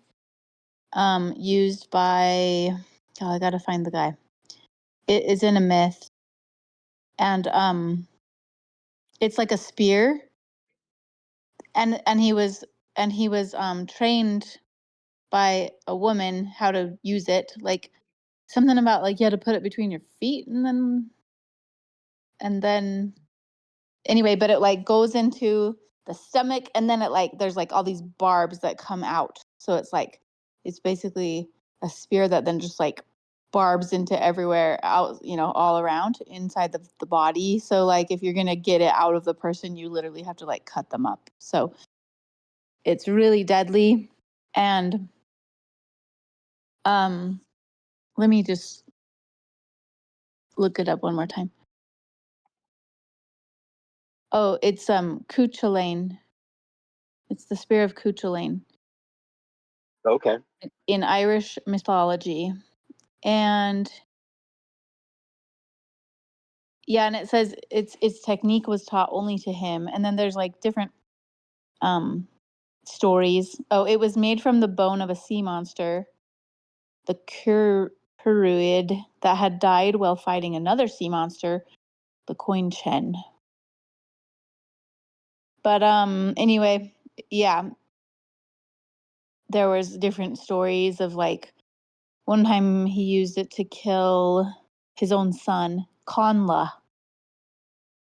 used by I gotta find the guy. It is in a myth. And it's like a spear. And he was trained by a woman how to use it, like something about like you had to put it between your feet and then anyway, but it like goes into the stomach and then it like there's like all these barbs that come out. So it's basically a spear that then just like barbs into everywhere out, all around inside the body. So like if you're gonna get it out of the person, you literally have to like cut them up. So it's really deadly. And let me just look it up one more time. Oh, it's Cuchulainn. It's the spear of Cuchulainn Okay. in Irish mythology. And yeah, and it says its technique was taught only to him. And then there's like different stories. Oh, it was made from the bone of a sea monster, the Curuid, that had died while fighting another sea monster, the Coinchen. But anyway, yeah, there was different stories of like one time he used it to kill his own son, Conla.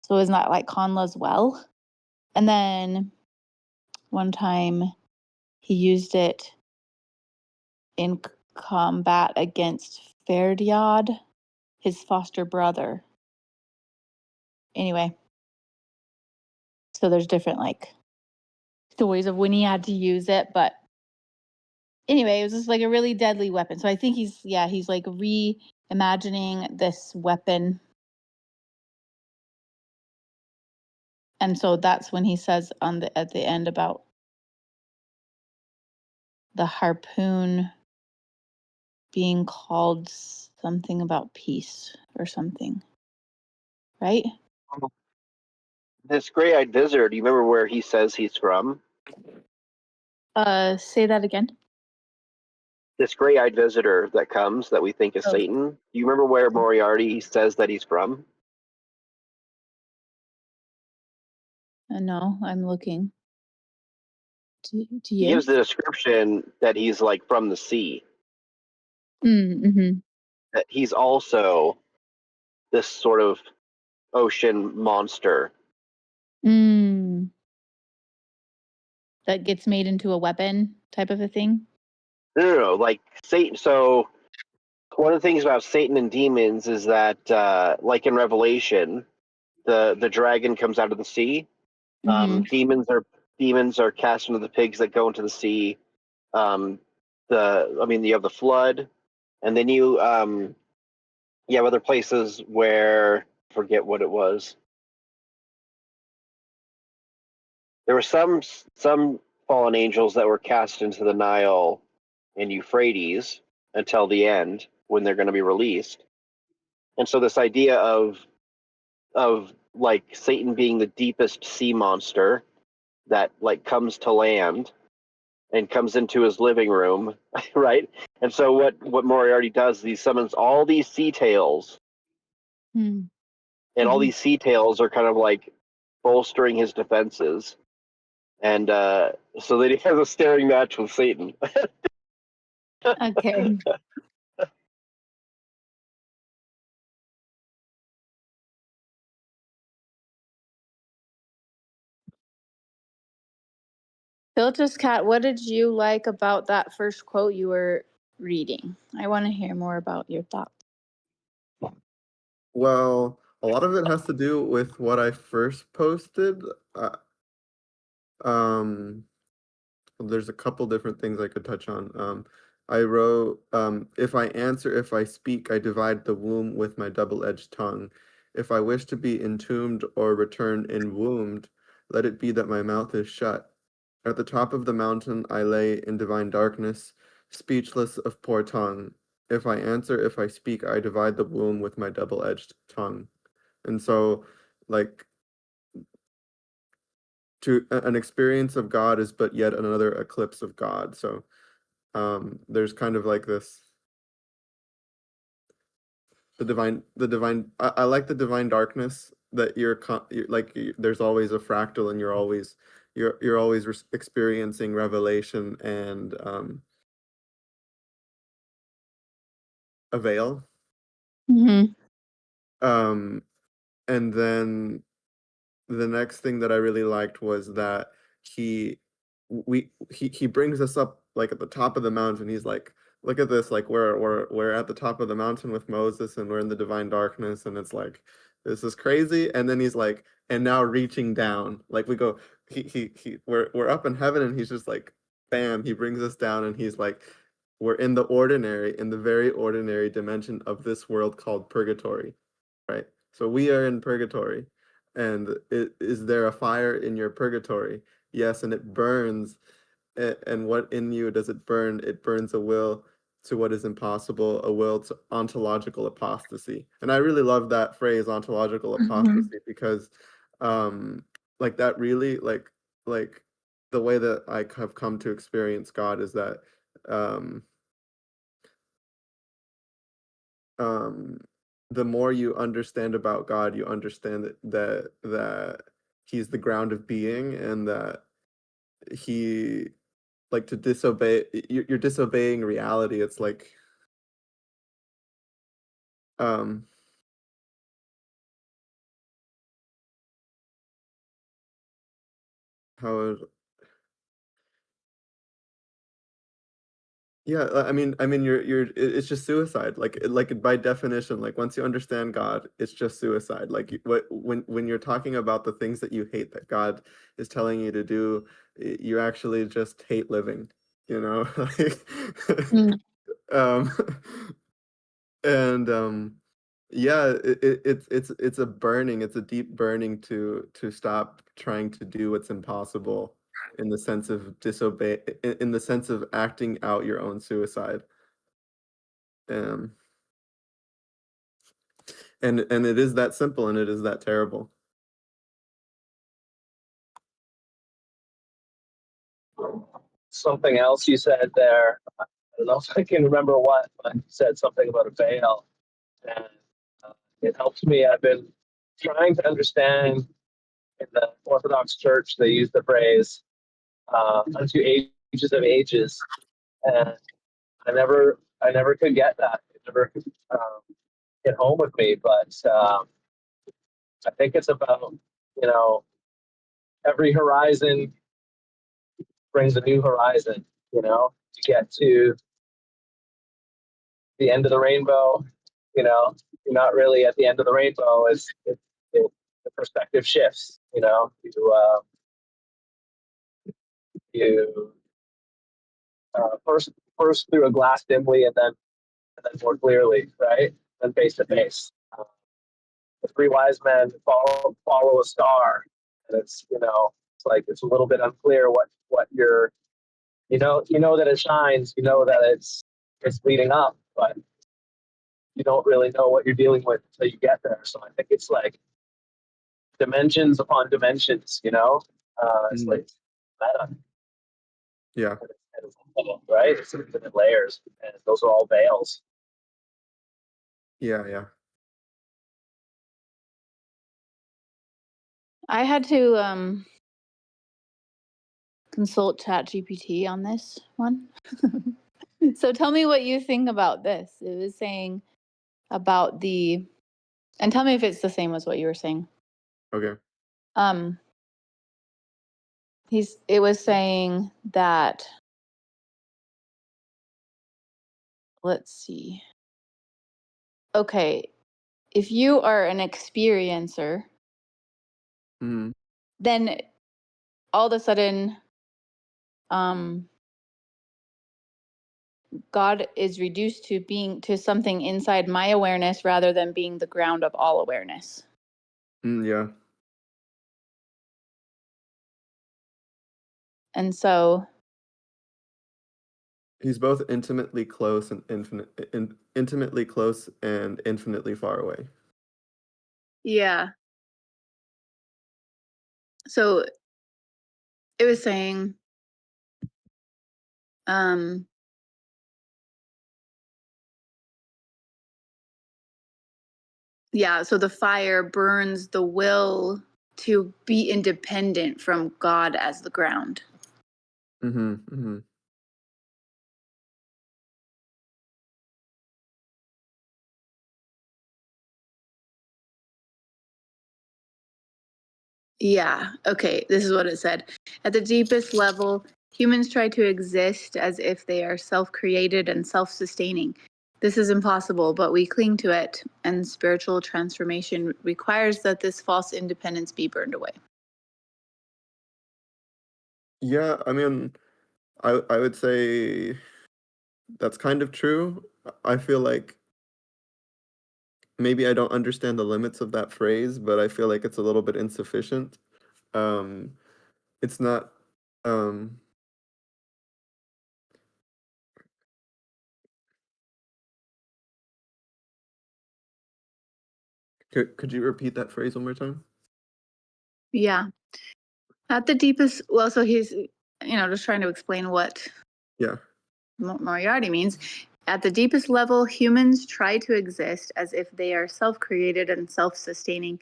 So isn't that like Conla's well? And then one time he used it in combat against Ferdiad, his foster brother. Anyway, so there's different like stories of when he had to use it, but anyway, it was just like a really deadly weapon. So I think he's like reimagining this weapon. And so that's when he says at the end about the harpoon being called something about peace or something. Right? This gray-eyed visitor, do you remember where he says he's from? Say that again. This gray-eyed visitor that comes that we think is Oh. Satan. Do you remember where Moriarty says that he's from? No, I'm looking. Do He you? gives the description that he's like from the sea. Mm-hmm. That he's also this sort of ocean monster. That gets made into a weapon type of a thing? No, like Satan. So one of the things about Satan and demons is that, like in Revelation, the dragon comes out of the sea. Mm-hmm. Demons are cast into the pigs that go into the sea. You have the flood, and then you have other places where forget what it was. There were some fallen angels that were cast into the Nile and Euphrates until the end when they're going to be released. And so this idea of like Satan being the deepest sea monster that like comes to land and comes into his living room, right? And so what Moriarty does is he summons all these sea tails, and all these sea tails are kind of like bolstering his defenses, and so that he has a staring match with Satan. Okay. Filter's Cat, what did you like about that first quote you were reading? I want to hear more about your thoughts. Well, a lot of it has to do with what I first posted. Um, there's a couple different things I could touch on. I wrote, if I answer, if I speak, I divide the womb with my double-edged tongue. If I wish to be entombed or return enwombed, let it be that my mouth is shut. At the top of the mountain I lay in divine darkness, speechless of poor tongue. If I answer, if I speak, I divide the womb with my double-edged tongue. And so, like, an experience of God is but yet another eclipse of God. So there's kind of like this I like the divine darkness that there's always a fractal and you're always experiencing revelation and a veil. Mm-hmm. And then the next thing that I really liked was that he brings us up like at the top of the mountain. He's like, look at this, like we're at the top of the mountain with Moses and we're in the divine darkness, and it's like, this is crazy. And then he's like, and now reaching down, like we go, we're up in heaven, and he's just like, bam, he brings us down, and he's like, we're in the very ordinary dimension of this world called purgatory, right? So we are in purgatory. And is there a fire in your purgatory? Yes, and it burns. And what in you does it burn? It burns a will to what is impossible, a will to ontological apostasy. And I really love that phrase, ontological apostasy, because like that really like the way that I have come to experience God is that the more you understand about God, you understand that he's the ground of being, and that he, like, to disobey, you're disobeying reality. It's like um how yeah, I mean, it's just suicide. Like by definition, like once you understand God, it's just suicide. Like when you're talking about the things that you hate that God is telling you to do, you actually just hate living, you know? Mm. um and yeah, it's a burning, it's a deep burning to stop trying to do what's impossible, in the sense of in the sense of acting out your own suicide. um and it is that simple, and it is that terrible. Something else you said there, I don't know if I can remember what, but you said something about a veil, and it helps me. I've been trying to understand. In the Orthodox Church, they use the phrase "unto ages of ages," and I never could get that. It never hit home with me. But I think it's about, you know, every horizon brings a new horizon. You know, to get to the end of the rainbow, you know, you're not really at the end of the rainbow. The perspective shifts. You know, you first through a glass dimly, and then more clearly, right? Then face to face. The three wise men follow a star, and it's like it's a little bit unclear what you're, you know that it shines, you know that it's leading up, but you don't really know what you're dealing with until you get there. So I think it's like dimensions upon dimensions, you know. It's like meta, Yeah, right? It's infinite layers, and those are all veils. yeah. I had to consult ChatGPT on this one. So tell me what you think about this. It was saying about and tell me if it's the same as what you were saying. Okay. It was saying that, let's see. Okay, if you are an experiencer, Mm-hmm. then all of a sudden God is reduced to being to something inside my awareness rather than being the ground of all awareness. Yeah. And so He's both intimately close and intimately close and infinitely far away. yeah. So it was saying yeah, so the fire burns the will to be independent from God as the ground. Mm-hmm. Mm-hmm. Yeah, okay, this is what it said. At the deepest level, humans try to exist as if they are self-created and self-sustaining. This is impossible, but we cling to it, and spiritual transformation requires that this false independence be burned away. Yeah, I mean, I would say that's kind of true. I feel like maybe I don't understand the limits of that phrase, but I feel like it's a little bit insufficient. It's not could you repeat that phrase one more time? Yeah. At the deepest, well, so he's, just trying to explain what Yeah. Moriarty means. At the deepest level, humans try to exist as if they are self-created and self-sustaining.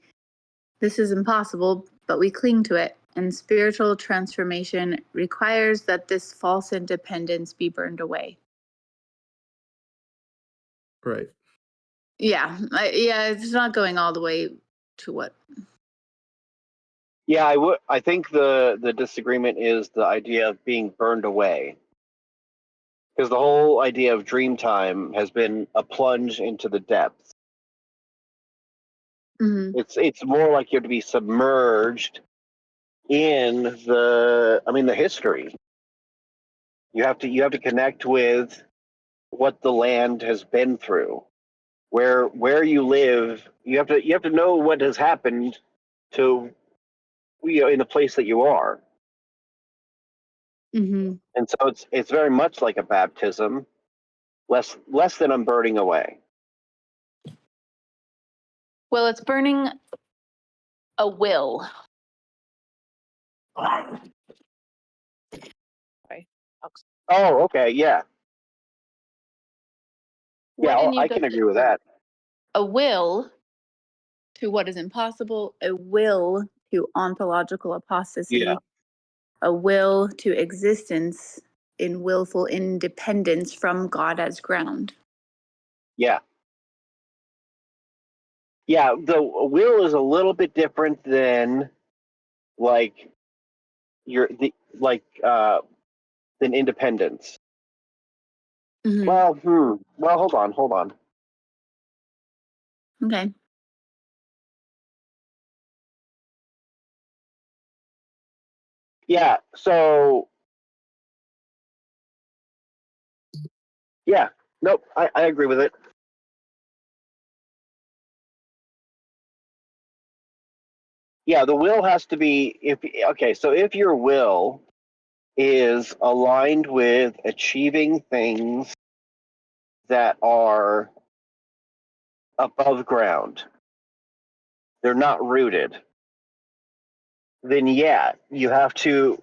This is impossible, but we cling to it, and spiritual transformation requires that this false independence be burned away. Right. Yeah, it's not going all the way to what. Yeah, I think the disagreement is the idea of being burned away, because the whole idea of Dreamtime has been a plunge into the depths. Mm-hmm. It's more like you have to be submerged in the history. You have to connect with what the land has been through, where you live. You have to know what has happened to in the place that you are. Mm-hmm. And so it's very much like a baptism, less than I'm burning away. Well, it's burning a will. Sorry. Oh, okay, yeah. Wouldn't you I go can agree with that. a will to what is impossible, a will to ontological apostasy, Yeah. a will to existence in willful independence from God as ground. Yeah. Yeah, the will is a little bit different than like than independence. Mm-hmm. Well, hold on. Okay. Yeah, so yeah, nope, I agree with it. Yeah, the will has to be so if your will is aligned with achieving things that are above ground, they're not rooted, then yeah, you have to,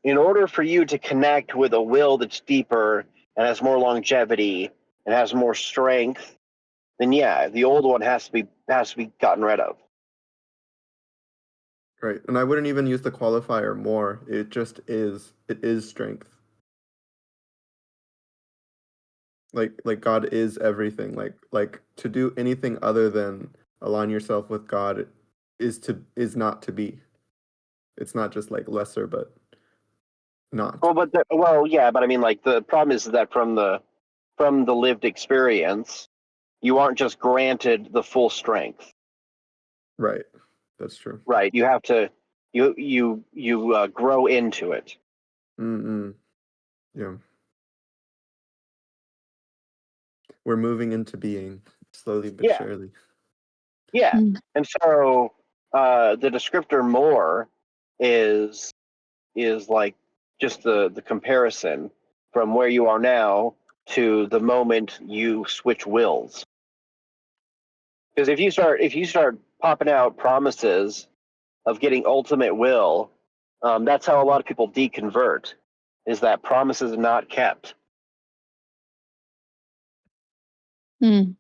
in order for you to connect with a will that's deeper and has more longevity and has more strength, then yeah, the old one has to be gotten rid of. Right. And I wouldn't even use the qualifier more. It just is. It is strength. Like God is everything. Like to do anything other than align yourself with God is not to be. It's not just like lesser, but not. Yeah, but I mean, like the problem is that from the lived experience, you aren't just granted the full strength. Right. That's true. Right. You have to you grow into it. Mm-mm. Yeah. We're moving into being slowly but Yeah. surely. Yeah. Mm. And so the descriptor more is like just the comparison from where you are now to the moment you switch wills. Because if you start popping out promises of getting ultimate will, that's how a lot of people deconvert, is that promises are not kept. Mm.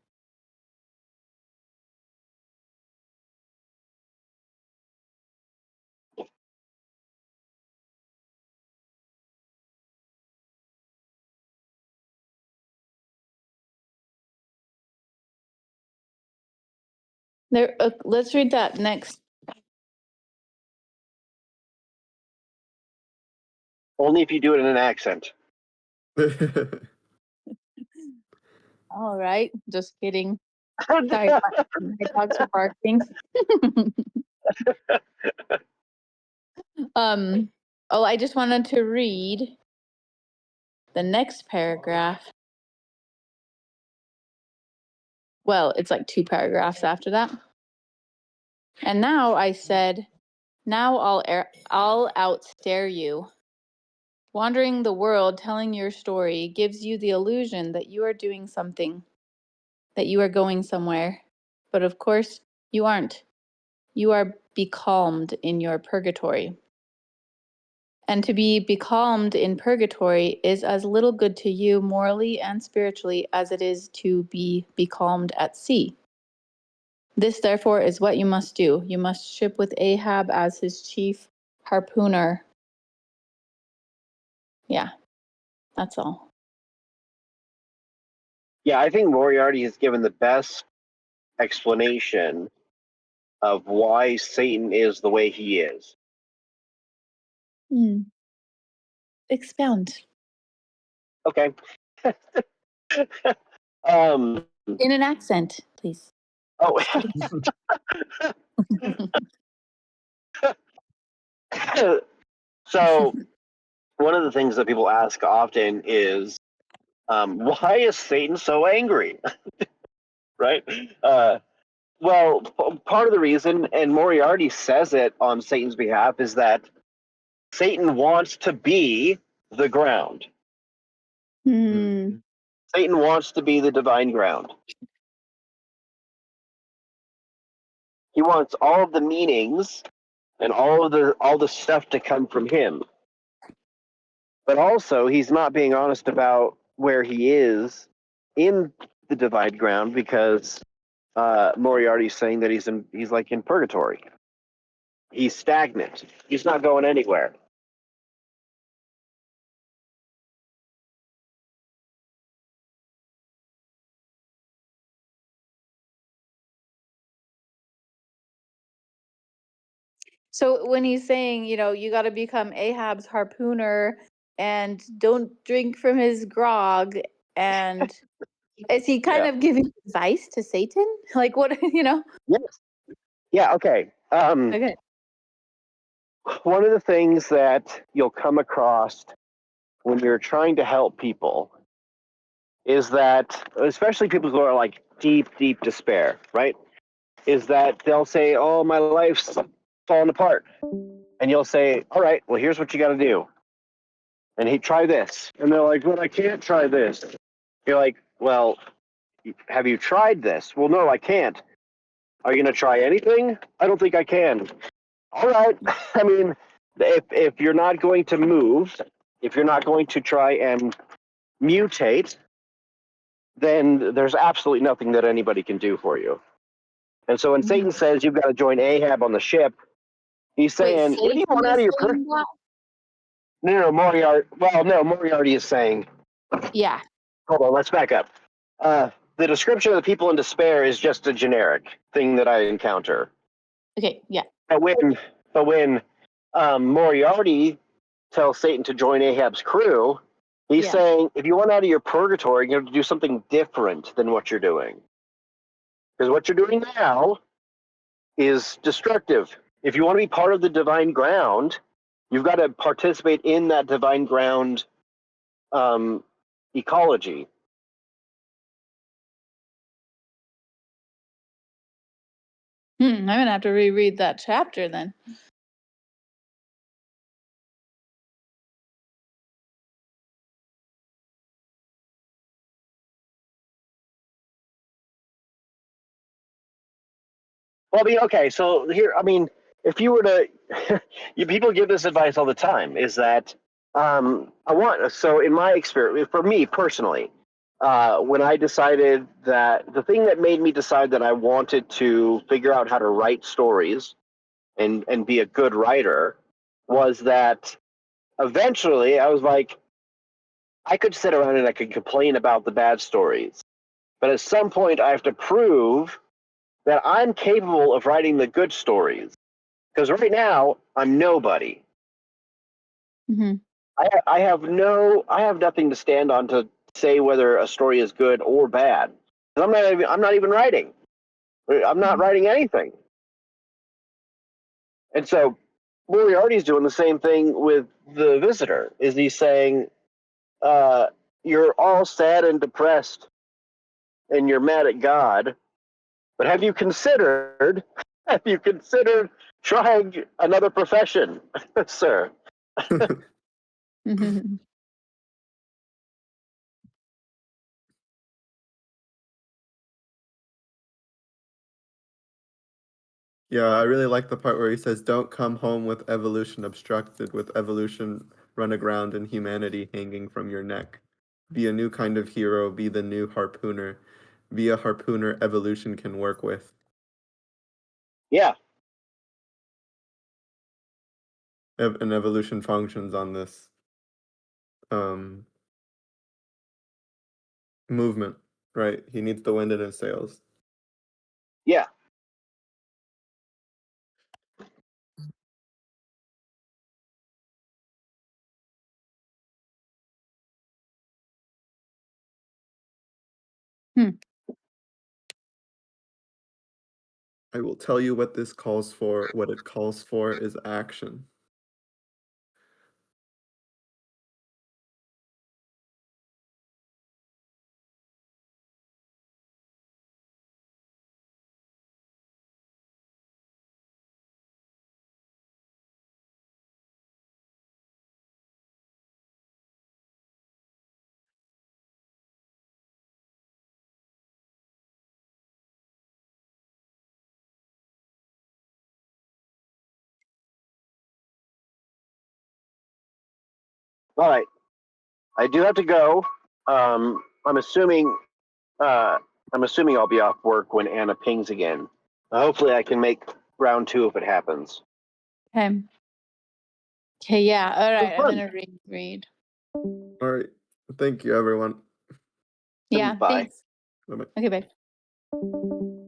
There. Let's read that next. Only if you do it in an accent. All right. Just kidding. Sorry, my dogs are barking. Oh, I just wanted to read the next paragraph. Well, it's like 2 paragraphs after that. And now I said, now I'll outstare you. Wandering the world, telling your story gives you the illusion that you are doing something, that you are going somewhere. But of course, you aren't. You are becalmed in your purgatory. And to be becalmed in purgatory is as little good to you morally and spiritually as it is to be becalmed at sea. This, therefore, is what you must do. You must ship with Ahab as his chief harpooner. Yeah, that's all. Yeah, I think Moriarty has given the best explanation of why Satan is the way he is. Expound. Okay. In an accent, please. Oh. So one of the things that people ask often is, why is Satan so angry? Right? Well, part of the reason, and Moriarty says it on Satan's behalf, is that Satan wants to be the ground. Hmm. Satan wants to be the divine ground. He wants all of the meanings and all the stuff to come from him. But also, he's not being honest about where he is in the divine ground, because Moriarty's saying that he's like in purgatory. He's stagnant. He's not going anywhere. So when he's saying, you got to become Ahab's harpooner and don't drink from his grog, and is he kind of giving advice to Satan? Like what, Yes. Yeah, okay. Okay. One of the things that you'll come across when you're trying to help people is that, especially people who are like deep, deep despair, right? Is that they'll say, oh, my life's falling apart. And you'll say, all right, well, here's what you got to do. And he try this. And they're like, well, I can't try this. You're like, well, have you tried this? Well, no, I can't. Are you going to try anything? I don't think I can. All right. I mean, if you're not going to move, if you're not going to try and mutate, then there's absolutely nothing that anybody can do for you. And so when Satan says you've got to join Ahab on the ship, he's saying, what do you want out of your person? No, Moriarty. Well, no, Moriarty is saying, Yeah. hold on, let's back up. The description of the people in despair is just a generic thing that I encounter. Okay. Yeah. But when Moriarty tells Satan to join Ahab's crew, he's saying, if you want out of your purgatory, you have to do something different than what you're doing. Because what you're doing now is destructive. If you want to be part of the divine ground, you've got to participate in that divine ground ecology. I'm gonna have to reread that chapter then. Well, I mean, okay, so here, I mean, if you were to, people give this advice all the time, is that so in my experience, for me personally, when I decided that the thing that made me decide that I wanted to figure out how to write stories and be a good writer was that eventually I was like, I could sit around and I could complain about the bad stories, but at some point I have to prove that I'm capable of writing the good stories. Because right now I'm nobody. Mm-hmm. I have nothing to stand on to say whether a story is good or bad. I'm not even writing. I'm not writing anything. And so Moriarty's doing the same thing with the visitor. Is he's saying, you're all sad and depressed and you're mad at God, but have you considered trying another profession, sir? Mm-hmm. Yeah, I really like the part where he says, "Don't come home with evolution obstructed, with evolution run aground and humanity hanging from your neck. Be a new kind of hero, be the new harpooner. Be a harpooner evolution can work with." Yeah. And evolution functions on this movement, right? He needs the wind in his sails. Yeah. I will tell you what this calls for. What it calls for is action. All right. I do have to go. I'm assuming I'll be off work when Anna pings again. Hopefully I can make round 2 if it happens. Okay. Okay, yeah. All right. I'm fun. gonna reread. All right. Thank you, everyone. Yeah, Bye. thanks. Bye-bye. Okay, bye.